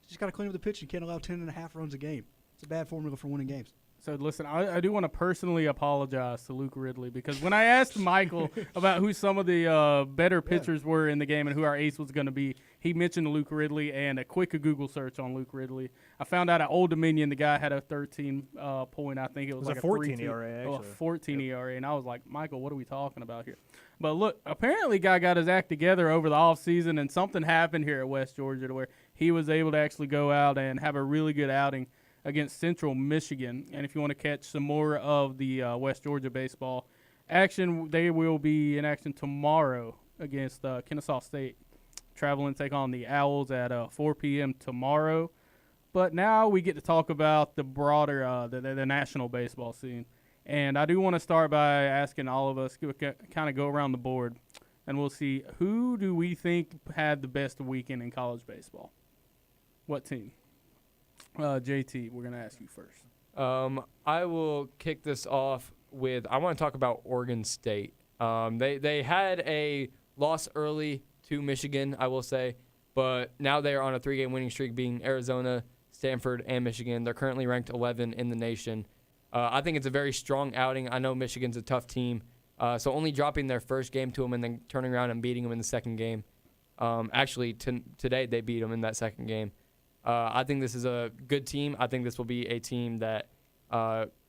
Just got to clean up the pitch. You can't allow 10.5 runs a game. It's a bad formula for winning games. So, listen, I do want to personally apologize to Luke Ridley because when I asked Michael about who some of the better pitchers were in the game and who our ace was going to be, he mentioned Luke Ridley, and a quick Google search on Luke Ridley. I found out at Old Dominion the guy had a 13 point. I think it was like a 14 ERA, actually. A 14 ERA, and I was like, Michael, what are we talking about here? But, look, apparently guy got his act together over the offseason, and something happened here at West Georgia to where he was able to actually go out and have a really good outing against Central Michigan. And if you want to catch some more of the West Georgia baseball action, they will be in action tomorrow against Kennesaw State. Travel and take on the Owls at 4 p.m. tomorrow. But now we get to talk about the broader, the national baseball scene. And I do want to start by asking all of us, kind of go around the board, and we'll see who do we think had the best weekend in college baseball. What team? JT, we're going to ask you first. I will kick this off with, I want to talk about Oregon State. They had a loss early to Michigan, I will say, but now they are on a 3-game winning streak, being Arizona, Stanford, and Michigan. They're currently ranked 11 in the nation. I think it's a very strong outing. I know Michigan's a tough team, so only dropping their first game to them and then turning around and beating them in the second game. Actually, today they beat them in that second game. I think this is a good team. I think this will be a team that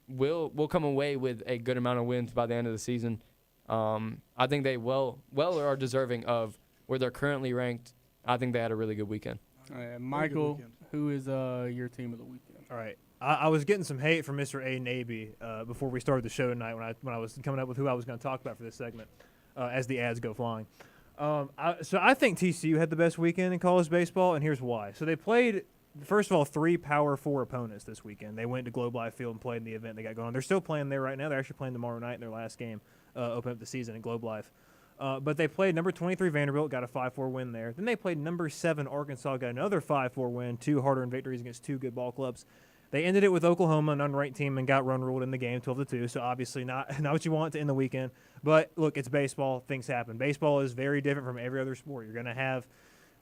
will come away with a good amount of wins by the end of the season. I think they well are deserving of where they're currently ranked. I think they had a really good weekend. Michael, who is your team of the weekend? All right. I was getting some hate from Mr. A. Naby before we started the show tonight when I was coming up with who I was going to talk about for this segment as the ads go flying. So I think TCU had the best weekend in college baseball, and here's why. So they played, first of all, 3 Power 4 opponents this weekend. They went to Globe Life Field and played in the event they got going on. They're still playing there right now. They're actually playing tomorrow night in their last game, open up the season at Globe Life. But they played number 23 Vanderbilt, got a 5-4 win there. Then they played number 7 Arkansas, got another 5-4 win, 2 hard-earned victories against 2 good ball clubs. They ended it with Oklahoma, an unranked team, and got run ruled in the game 12-2. So obviously not what you want to end the weekend. But look, it's baseball. Things happen. Baseball is very different from every other sport. You're going to have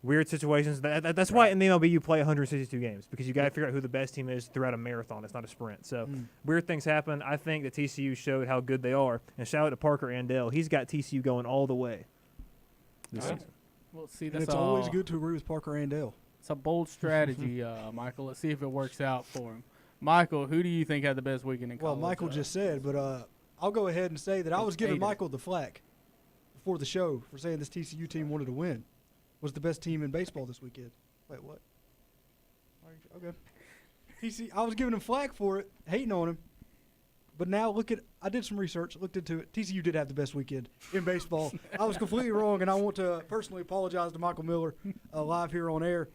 weird situations. That's why in the MLB you play 162 games, because you got to figure out who the best team is throughout a marathon. It's not a sprint. So weird things happen. I think that TCU showed how good they are. And shout out to Parker Andell. He's got TCU going all the way this season. Well, see, And it's always good to agree with Parker Andell. It's a bold strategy, Michael. Let's see if it works out for him. Michael, who do you think had the best weekend in college? Well, Michael just said, but I'll go ahead and say that I was giving Michael the flack before the show for saying this TCU team wanted to win. Was the best team in baseball this weekend. Wait, what? Okay. I was giving him flack for it, hating on him. But now I did some research, looked into it. TCU did have the best weekend in baseball. I was completely wrong, and I want to personally apologize to Michael Miller live here on air.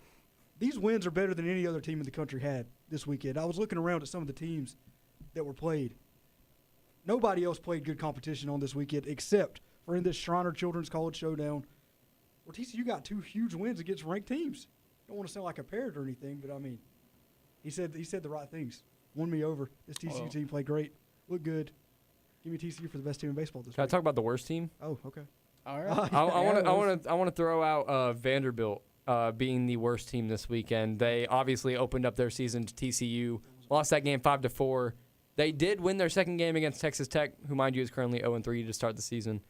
These wins are better than any other team in the country had this weekend. I was looking around at some of the teams that were played. Nobody else played good competition on this weekend except for in this Shriner Children's College Showdown, where TCU got 2 huge wins against ranked teams. don't want to sound like a parrot or anything, but I mean, he said the right things. Won me over. This TCU team played great. Looked good. Give me TCU for the best team in baseball this Can I week. talk about the worst team? Oh, okay. All right. I want to throw out Vanderbilt being the worst team this weekend. They obviously opened up their season to TCU, lost that game 5-4. They did win their second game against Texas Tech, who, mind you, is currently 0-3 to start the season.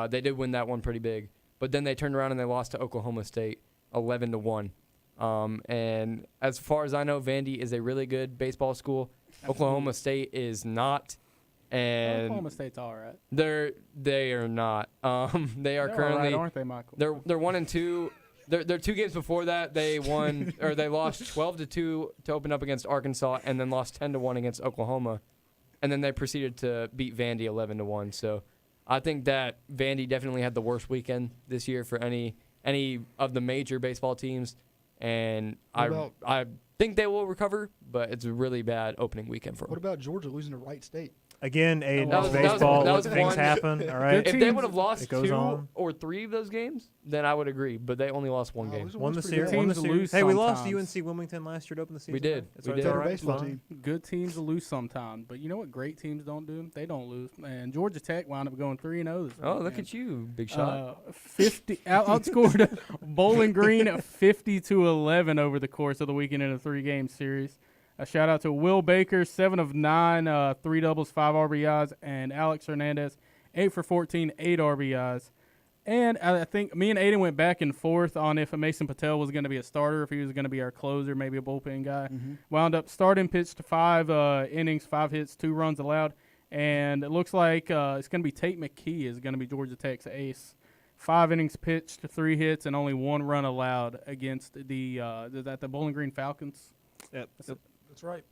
They did win that one pretty big, but then they turned around and they lost to Oklahoma State 11-1. And as far as I know, Vandy is a really good baseball school. Oklahoma State is not. And Oklahoma State's all right. They are not. They are They're currently, all right, aren't they, Michael? They're 1-2. They're 2 games before that. They won or they lost 12-2 to open up against Arkansas, and then lost 10-1 against Oklahoma, and then they proceeded to beat Vandy 11-1. So I think that Vandy definitely had the worst weekend this year for any of the major baseball teams, and I think they will recover, but it's a really bad opening weekend for them. What about Georgia losing to Wright State? Again, That was baseball. Things one. happen. All right. If they would have lost It goes 2 on. or 3 of those games, then I would agree. But they only lost 1 game. Won the series. Teams lose Hey, we lost to sometimes. UNC Wilmington last year to open the season. We did. It's We all did. right. Better baseball Fine. team. Good teams lose sometimes, but you know what great teams don't do? They don't lose. And Georgia Tech wound up going 3-0 this Oh, look weekend. at you, big shot. 50 outscored Bowling Green 50-11 over the course of the weekend in a 3-game series. A shout out to Will Baker, 7 of 9, 3 doubles, 5 RBIs, and Alex Hernandez, 8 for 14, 8 RBIs. And I think me and Aiden went back and forth on if Mason Patel was going to be a starter, if he was going to be our closer, maybe a bullpen guy. Wound up starting, pitched 5 innings, 5 hits, 2 runs allowed. And it looks like it's going to be Tate McKee is going to be Georgia Tech's ace. 5 innings pitched, 3 hits, and only 1 run allowed against the Bowling Green Falcons. Yep. That's right.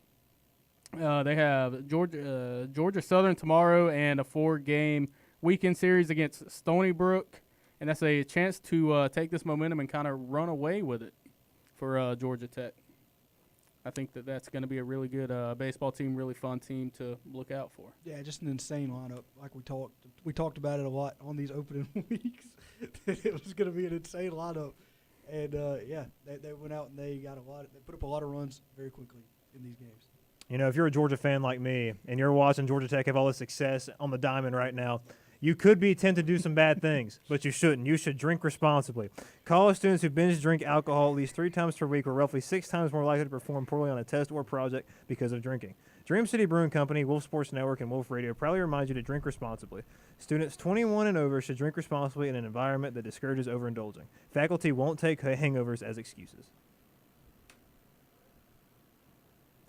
They have Georgia Southern tomorrow and a 4-game weekend series against Stony Brook, and that's a chance to take this momentum and kind of run away with it for Georgia Tech. I think that's going to be a really good baseball team, really fun team to look out for. Yeah, just an insane lineup. Like we talked about it a lot on these opening weeks. It was going to be an insane lineup, and they went out and they put up a lot of runs very quickly in these games. You know, if you're a Georgia fan like me and you're watching Georgia Tech have all this success on the diamond right now, you could be tempted to do some bad things, but you shouldn't. You should drink responsibly. College students who binge drink alcohol at least 3 times per week are roughly 6 times more likely to perform poorly on a test or project because of drinking. Dream City Brewing Company, Wolf Sports Network, and Wolf Radio proudly remind you to drink responsibly. Students 21 and over should drink responsibly in an environment that discourages overindulging. Faculty won't take hangovers as excuses.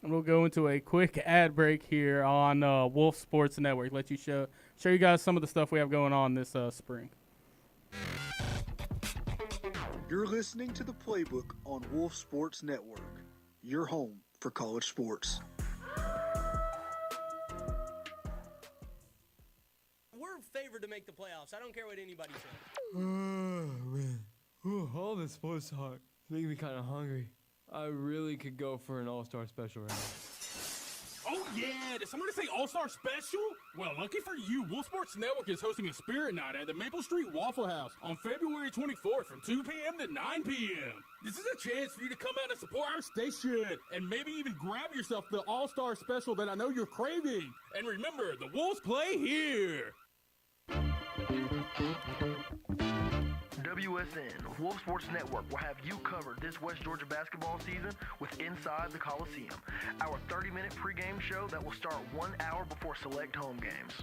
And we'll go into a quick ad break here on Wolf Sports Network. Let you show you guys some of the stuff we have going on this spring. You're listening to the Playbook on Wolf Sports Network, your home for college sports. We're favored to make the playoffs. I don't care what anybody says. Man. All this sports talk making me kind of hungry. I really could go for an all-star special right now. Oh yeah, did somebody say All-Star Special? Well, lucky for you, Wolf Sports Network is hosting a Spirit Night at the Maple Street Waffle House on February 24th from 2 p.m. to 9 p.m. This is a chance for you to come out and support our station and maybe even grab yourself the All-Star Special that I know you're craving. And remember, the Wolves play here. WSN, Wolf Sports Network, will have you covered this West Georgia basketball season with Inside the Coliseum, our 30-minute pregame show that will start 1 hour before select home games.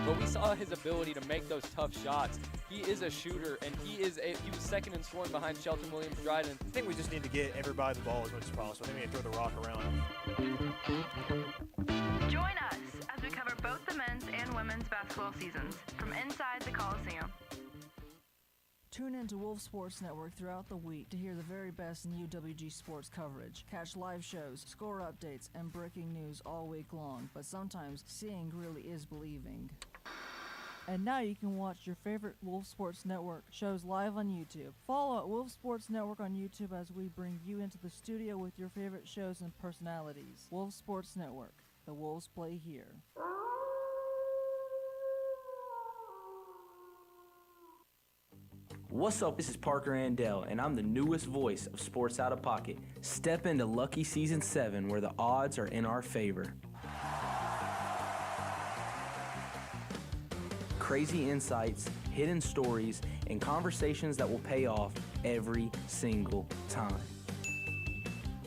But we saw his ability to make those tough shots. He is a shooter, and he was second in scoring behind Shelton Williams-Dryden. I think we just need to get everybody the ball as much as possible. I think we need to throw the rock around. Join us as we cover both the men's and women's basketball seasons from inside the Coliseum. Tune in to Wolf Sports Network throughout the week to hear the very best in UWG sports coverage. Catch live shows, score updates, and breaking news all week long. But sometimes seeing really is believing. And now you can watch your favorite Wolf Sports Network shows live on YouTube. Follow at Wolf Sports Network on YouTube as we bring you into the studio with your favorite shows and personalities. Wolf Sports Network. The Wolves play here. What's up? This is Parker Andell, and I'm the newest voice of Sports Out of Pocket. Step into Lucky Season 7, where the odds are in our favor. Crazy insights, hidden stories, and conversations that will pay off every single time.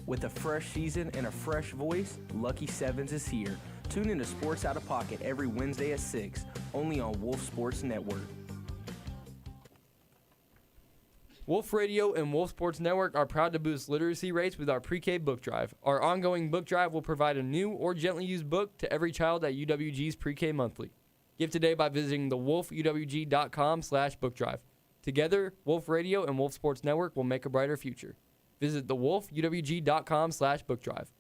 With a fresh season and a fresh voice, Lucky Sevens is here. Tune into Sports Out of Pocket every Wednesday at 6, only on Wolf Sports Network. Wolf Radio and Wolf Sports Network are proud to boost literacy rates with our pre-K book drive. Our ongoing book drive will provide a new or gently used book to every child at UWG's pre-K monthly. Give today by visiting thewolfuwg.com/book drive. Together, Wolf Radio and Wolf Sports Network will make a brighter future. Visit thewolfuwg.com/book drive.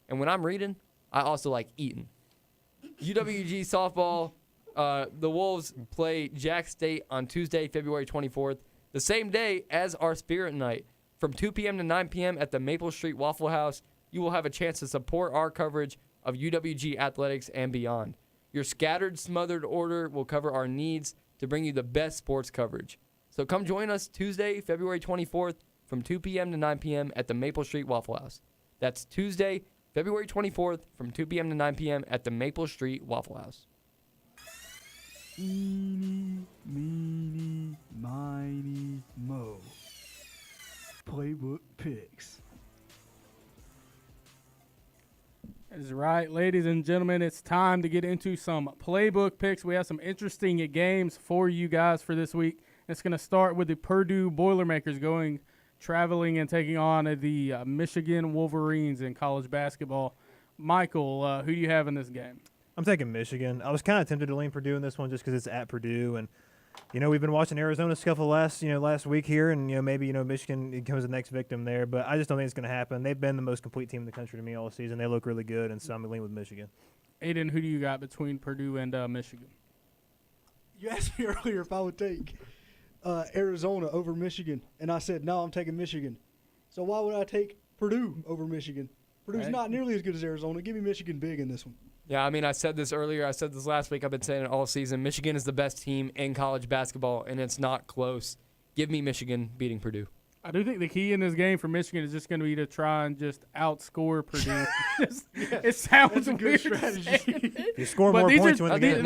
And when I'm reading, I also like eating. UWG softball, the Wolves play Jack State on Tuesday, February 24th. The same day as our Spirit Night. From 2 p.m. to 9 p.m. at the Maple Street Waffle House, you will have a chance to support our coverage of UWG athletics and beyond. Your scattered, smothered order will cover our needs to bring you the best sports coverage. So come join us Tuesday, February 24th from 2 p.m. to 9 p.m. at the Maple Street Waffle House. That's Tuesday, February 24th from 2 p.m. to 9 p.m. at the Maple Street Waffle House. Eeny, meeny, miny, mo. Playbook picks. That is right, ladies and gentlemen. It's time to get into some playbook picks. We have some interesting games for you guys for this week. It's going to start with the Purdue Boilermakers traveling and taking on the Michigan Wolverines in college basketball. Michael, who do you have in this game? I'm taking Michigan. I was kind of tempted to lean Purdue in this one just because it's at Purdue, and we've been watching Arizona scuffle last week here, and maybe Michigan becomes the next victim there. But I just don't think it's going to happen. They've been the most complete team in the country to me all season. They look really good, and so I'm going to lean with Michigan. Aiden, who do you got between Purdue and Michigan? You asked me earlier if I would take Arizona over Michigan, and I said no, I'm taking Michigan. So why would I take Purdue over Michigan? Purdue's not nearly as good as Arizona. Give me Michigan big in this one. Yeah, I mean, I said this earlier. I said this last week. I've been saying it all season. Michigan is the best team in college basketball, and it's not close. Give me Michigan beating Purdue. I do think the key in this game for Michigan is just going to be to try and just outscore Purdue. It sounds a weird good strategy. You score more points when the game.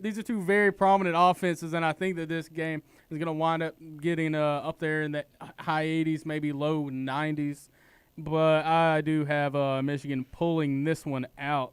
These are two very prominent offenses, and I think that this game is going to wind up getting up there in the high 80s, maybe low 90s. But I do have Michigan pulling this one out.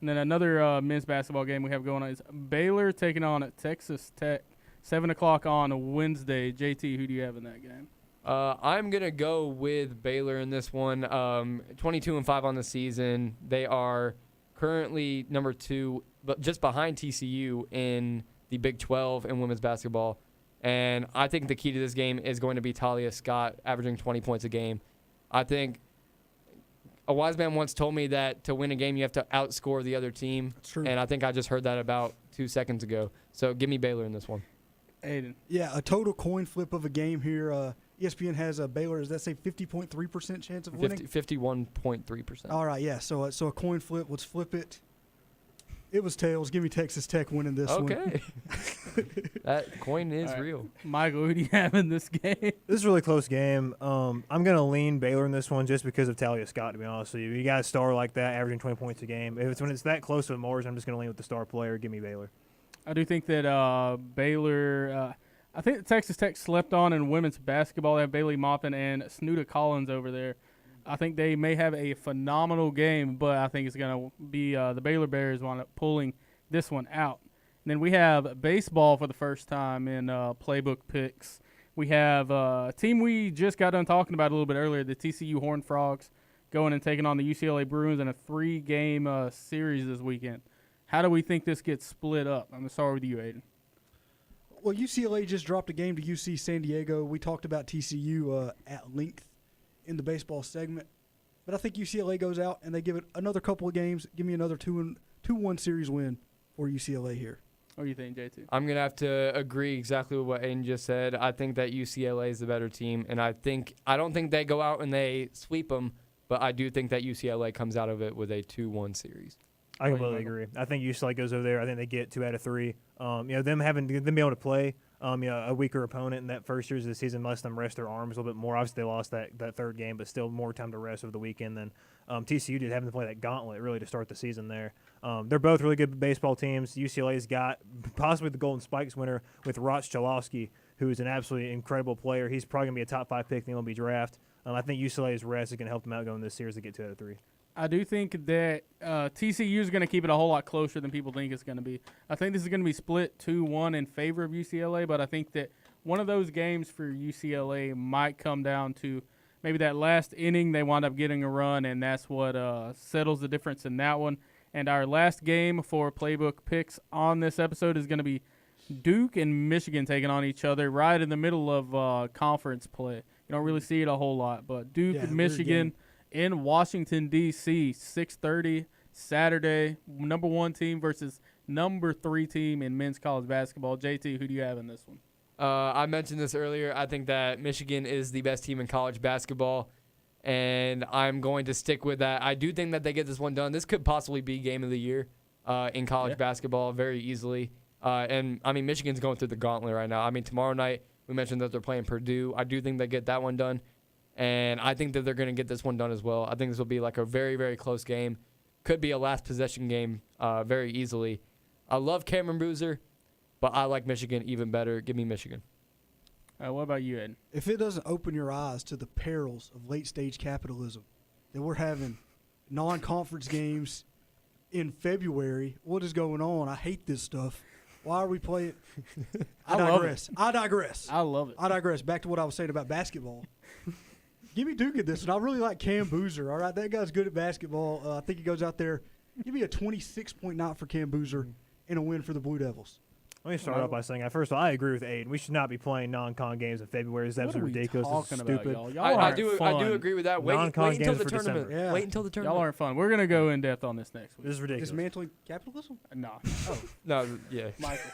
And then another men's basketball game we have going on is Baylor taking on Texas Tech, 7 o'clock on Wednesday. JT, who do you have in that game? I'm going to go with Baylor in this one. 22-5 on the season. They are currently number 2, but just behind TCU in the Big 12 in women's basketball. And I think the key to this game is going to be Talia Scott averaging 20 points a game. I think a wise man once told me that to win a game, you have to outscore the other team. That's true. And I think I just heard that about 2 seconds ago. So give me Baylor in this one. Aiden. Yeah, a total coin flip of a game here. ESPN has Baylor, does that say 50.3% chance of winning? 51.3%. All right, yeah. So a coin flip. Let's flip it. It was tails. Give me Texas Tech winning this one. Okay. That coin is real. Michael, who do you have in this game? This is a really close game. I'm going to lean Baylor in this one just because of Talia Scott, to be honest with you. You got a star like that averaging 20 points a game. When it's that close to a margin, I'm just going to lean with the star player. Give me Baylor. I do think that Baylor I think Texas Tech slept on in women's basketball. They have Bailey Maupin and Snuda Collins over there. I think they may have a phenomenal game, but I think it's going to be the Baylor Bears wind up pulling this one out. And then we have baseball for the first time in playbook picks. We have a team we just got done talking about a little bit earlier, the TCU Horned Frogs, going and taking on the UCLA Bruins in a 3-game series this weekend. How do we think this gets split up? I'm going to start with you, Aiden. Well, UCLA just dropped a game to UC San Diego. We talked about TCU at length in the baseball segment. But I think UCLA goes out and they give it another couple of games. Give me another 2-1 series win for UCLA here. What do you think, JT? I'm going to have to agree exactly with what Aiden just said. I think that UCLA is the better team, and I don't think they go out and they sweep them, but I do think that UCLA comes out of it with a 2-1 series. I completely agree. I think UCLA goes over there. I think they get 2 out of 3. Them being able to play a weaker opponent in that first series of the season, lets them rest their arms a little bit more. Obviously, they lost that third game, but still more time to rest over the weekend than TCU did, having to play that gauntlet really to start the season there. They're both really good baseball teams. UCLA's got possibly the Golden Spikes winner with Roch Chalowski, who is an absolutely incredible player. He's probably going to be a top 5 pick in the MLB draft. I think UCLA's rest is going to help them out going this series to get 2 out of 3. I do think that TCU is going to keep it a whole lot closer than people think it's going to be. I think this is going to be split 2-1 in favor of UCLA, but I think that one of those games for UCLA might come down to maybe that last inning they wind up getting a run, and that's what settles the difference in that one. And our last game for Playbook picks on this episode is going to be Duke and Michigan taking on each other right in the middle of conference play. You don't really see it a whole lot, but Duke and Michigan in Washington, D.C., 6:30 Saturday, number 1 team versus number 3 team in men's college basketball. JT, who do you have in this one? I mentioned this earlier. I think that Michigan is the best team in college basketball, and I'm going to stick with that. I do think that they get this one done. This could possibly be game of the year in college basketball very easily. And, I mean, Michigan's going through the gauntlet right now. I mean, tomorrow night we mentioned that they're playing Purdue. I do think they get that one done. And I think that they're going to get this one done as well. I think this will be like a very, very close game. Could be a last possession game very easily. I love Cameron Boozer, but I like Michigan even better. Give me Michigan. What about you, Ed? If it doesn't open your eyes to the perils of late-stage capitalism, that we're having non-conference games in February, what is going on? I hate this stuff. Why are we playing? I digress. I love it. I digress. Back to what I was saying about basketball. Give me Duke at this, and I really like Cam Boozer. All right, that guy's good at basketball. I think he goes out there. Give me a 26-point night for Cam Boozer and a win for the Blue Devils. Let me start off by saying, first of all, I agree with Aiden. We should not be playing non-con games in February. It's absolutely ridiculous. It's stupid. I do agree with that. Wait until the tournament. Yeah. Wait until the tournament. Y'all aren't fun. We're going to go in depth on this next week. This is ridiculous. Dismantling capitalism? No. Oh. No, yeah. Michael.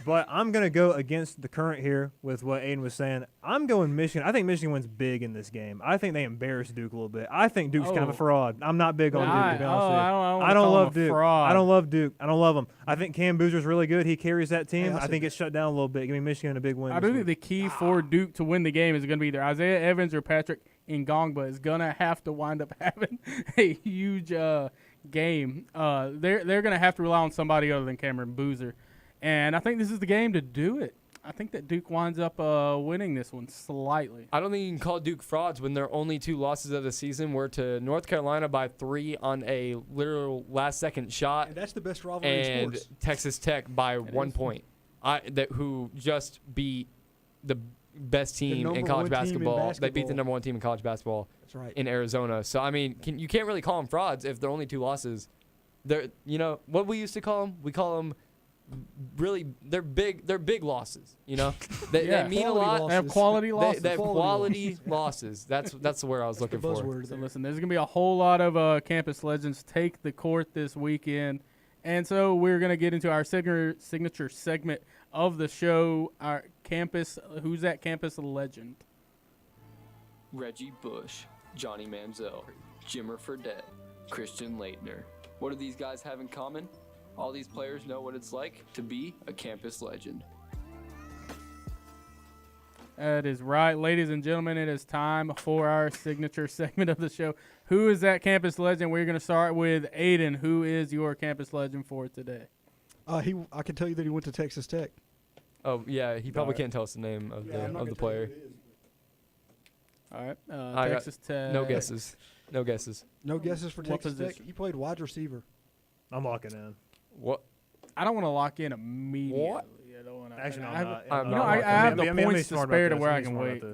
But I'm going to go against the current here with what Aiden was saying. I'm going Michigan. I think Michigan wins big in this game. I think they embarrass Duke a little bit. I think Duke's kind of a fraud. I'm not big on Duke, to be honest with you. I don't love Duke. I don't love Duke. I don't love him. I think Cam Boozer's really good. He carries that team. I think it's shut down a little bit. Give me Michigan a big win. I do think the key for Duke to win the game is going to be either Isaiah Evans or Patrick Ngongba is going to have to wind up having a huge game. They're going to have to rely on somebody other than Cameron Boozer. And I think this is the game to do it. I think that Duke winds up winning this one slightly. I don't think you can call Duke frauds when their only 2 losses of the season were to North Carolina by 3 on a literal last-second shot. And that's the best rivalry in sports. And Texas Tech by 1 point. Who just beat the best team in college basketball. They beat the number 1 team in college basketball. That's right. In Arizona. So, I mean, you can't really call them frauds if they're only 2 losses. They're, what we used to call them? We call them really, they're big losses, They mean a lot. They have quality losses. They have quality losses. That's where I was looking for. So listen, there's going to be a whole lot of campus legends take the court this weekend. And so we're going to get into our signature segment of the show, our campus, who's that campus legend? Reggie Bush, Johnny Manziel, Jimmer Fredette, Christian Leitner. What do these guys have in common? All these players know what it's like to be a campus legend. That is right. Ladies and gentlemen, it is time for our signature segment of the show. Who is that campus legend? We're going to start with Aiden. Who is your campus legend for today? I can tell you that he went to Texas Tech. Oh, yeah. He probably can't tell us the name of the player. All right. Texas Tech. No guesses. No guesses. No guesses for Texas Tech. He played wide receiver. I'm locking in. What? I don't want to lock in immediately. What? I don't want to. Actually, no, I have the points to spare to where I can wait. All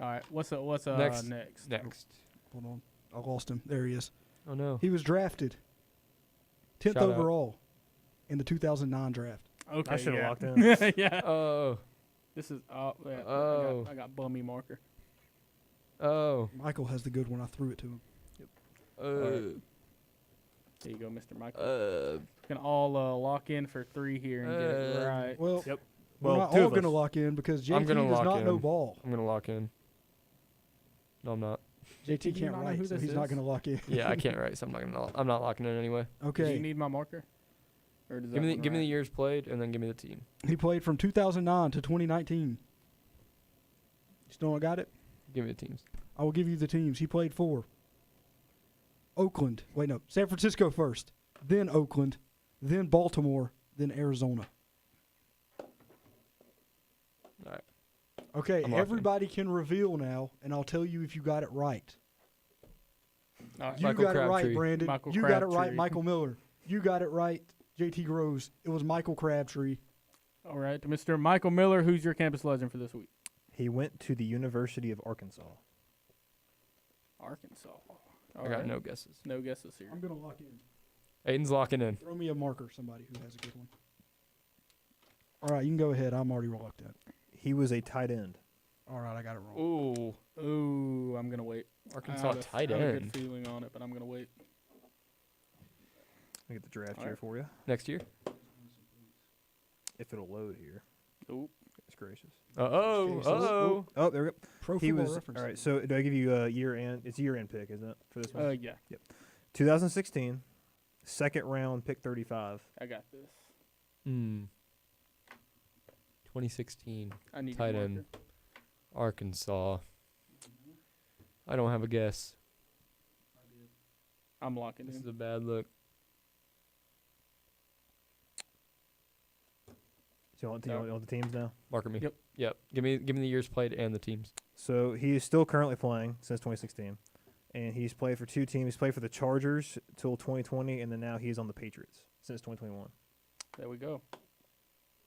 right. What's next? Next. Hold on. I lost him. There he is. Oh, no. He was drafted 10th overall in the 2009 draft. Okay. I should have locked in. Yeah. Oh. This is. I got bummy marker. Oh. Michael has the good one. I threw it to him. Yep. There you go, Mr. Michael. Can all lock in for 3 here and get it right. Well, yep. We're not all going to lock in because JT does not know ball. I'm going to lock in. No, I'm not. JT can't write, so he's not going to lock in. Yeah, I can't write, so I'm not locking in anyway. Okay. Do you need my marker? Or does Give me that the one years played, and then give me the team. He played from 2009 to 2019. Still not got it? Give me the teams. I will give you the teams. He played for Oakland. Wait, no. San Francisco first, then Oakland, then Baltimore, then Arizona. All right. Okay, I'm everybody can reveal now, and I'll tell you if you got it right. You Michael got it right, Crabtree. Brandon. Michael You got it right, Crabtree. Michael Miller. You got it right, JT Groves. It was Michael Crabtree. All right, Mr. Michael Miller, who's your campus legend for this week? He went to the University of Arkansas. Arkansas. I got no guesses. No guesses here. I'm going to lock in. Aiden's locking in. Throw me a marker, somebody who has a good one. All right, you can go ahead. I'm already locked in. He was a tight end. All right, I got it wrong. Ooh, I'm going to wait. Arkansas tight I have a end. good feeling on it, but I'm going to wait. I'll get the draft All here right. for you. Next year. If it'll load here. Oop. It's gracious. Oh, Oh, there we go. Pro He Football was Reference. all right. So do I give you a year end? It's a year end pick, isn't it, for this one? Yeah. Yep. 2016, second round, pick 35. I got this. 2016. I need a tight marker. end. Arkansas. I don't have a guess. I'm locking This in. is a bad look. So you want the teams now? Marker me. Yep. Yep. Give me the years played and the teams. So he is still currently playing since 2016, and he's played for two teams. He's played for the Chargers till 2020, and then now he's on the Patriots since 2021. There we go.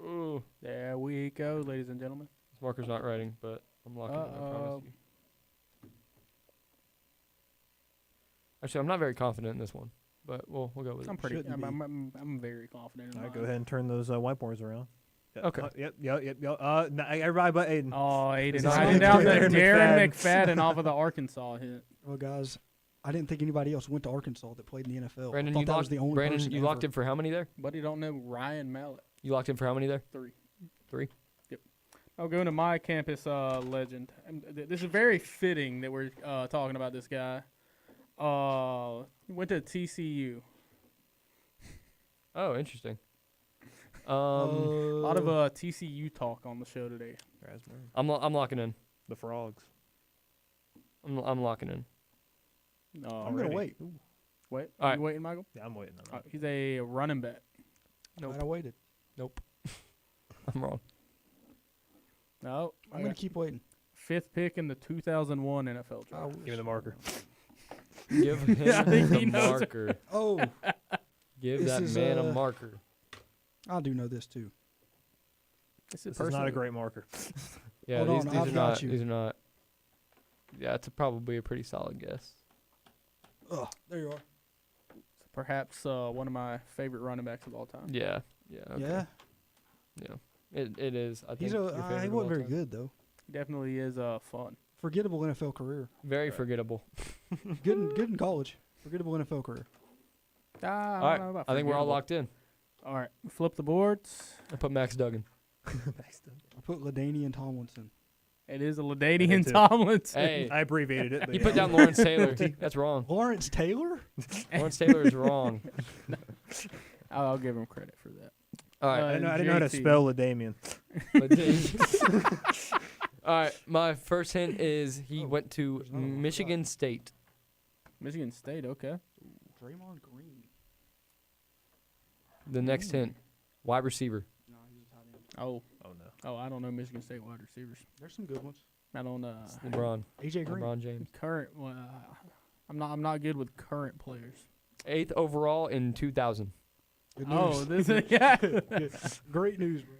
Ooh, there we go, ladies and gentlemen. This marker's not writing, but I'm locking in. I promise you. Actually, I'm not very confident in this one, but we'll go with it. I'm pretty. Shouldn't be. I'm very confident in All right, mine. go ahead and turn those whiteboards around. Yep. Okay. Yep. No, everybody but Aiden. Oh, Aiden not hiding down there. Darren Darren McFadden off of the Arkansas hit. Well, guys, I didn't think anybody else went to Arkansas that played in the NFL. Brandon, I you thought that was locked, the only Brandon, person you ever. locked in for how many there? Buddy don't know Ryan Mallett. You locked in for how many there? 3. 3? Yep. I'll go into my campus legend. This is very fitting that we're talking about this guy. Went to TCU. Oh, interesting. A lot of TCU talk on the show today. Raspberry. I'm locking in. The Frogs. I'm locking in. I'm going to wait. Wait. All right. You waiting, Michael? Yeah, I'm waiting on that. He's a running back. Nope. I waited. Nope. I'm wrong. No. I'm going to keep waiting. 5th pick in the 2001 NFL draft. Give me the marker. Give him I think he the knows. marker. Oh. Give This that is, man a marker. I do know this, too. This is not a great marker. Yeah, Hold these on, are I've got not. you. These are not. Yeah, it's probably a pretty solid guess. Oh, there you are. Perhaps one of my favorite running backs of all time. Yeah. Yeah. Okay. Yeah. Yeah. It is. I think He's your favorite he of wasn't all very time. good, though. He definitely is fun. Forgettable NFL career. Very forgettable. Good in college. Forgettable NFL career. I All don't right. know about I think we're all forgettable. locked in. All right. Flip the boards. I put Max Duggan. I put LaDainian Tomlinson. It is a I LaDainian did too. Tomlinson. Hey. I abbreviated it. But You yeah. put down Lawrence Taylor. That's wrong. Lawrence Taylor? Lawrence Taylor is wrong. I'll give him credit for that. All right. I didn't know how to JT. spell LaDamian. All right. My first hint is he went to there's another one. Michigan State. Michigan State, okay. Draymond Green. The next hint, wide receiver. No, he's a tight end. Oh, no. Oh, I don't know Michigan State wide receivers. There's some good ones. I don't It's LeBron. AJ Green. LeBron James. current. I'm not good with current players. 8th overall in 2000. Good Oh, news. this is yeah. Great news, Brandon.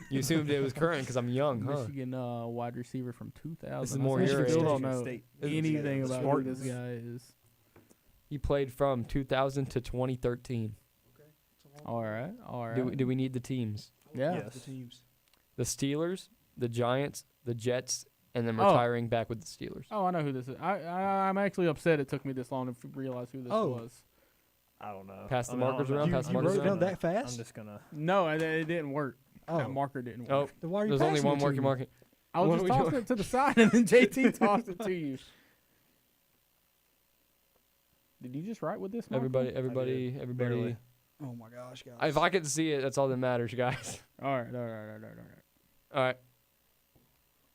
You assumed it was current because I'm young, huh? Michigan wide receiver from 2000. This is more I your still age. don't know State. anything The about who this Spartans. guy is. He played from 2000 to 2013. All right. Do we need the teams? Yeah. Yes. The teams. The Steelers, the Giants, the Jets, and then Oh. retiring back with the Steelers. Oh, I know who this is. I'm actually upset it took me this long to realize who this was. I don't know. Pass the I mean, I markers don't know. around, pass the You markers wrote it down around. that fast? I'm just gonna. No, it didn't work. Oh. That marker didn't Oh, work. Then why are you there's only passing one it to working me? market. I was What just are we tossing doing? it to the side, and then JT tossed it to you. Did you just write with this? Michael? Everybody. Barely. Oh my gosh, guys. If I can see it, that's all that matters, guys. All right. All right.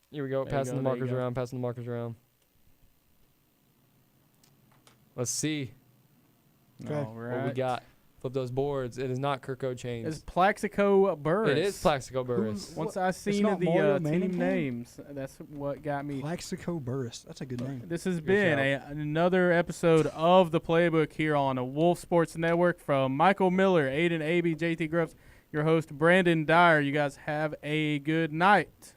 Here we go. There you Passing go, the there you markers go. around. Passing the markers around. Let's see Okay. All right. what we got. Flip those boards. It is not Kirko It's Chains. Plaxico Burris. It is Plaxico Burris. Once I seen not Mario the team Manningham? names, that's what got me. Plaxico Burris. That's a good name. This has been another episode of the Playbook here on the Wolf Sports Network. From Michael Miller, Aiden, AB, JT Grubbs, your host Brandon Dyer. You guys have a good night.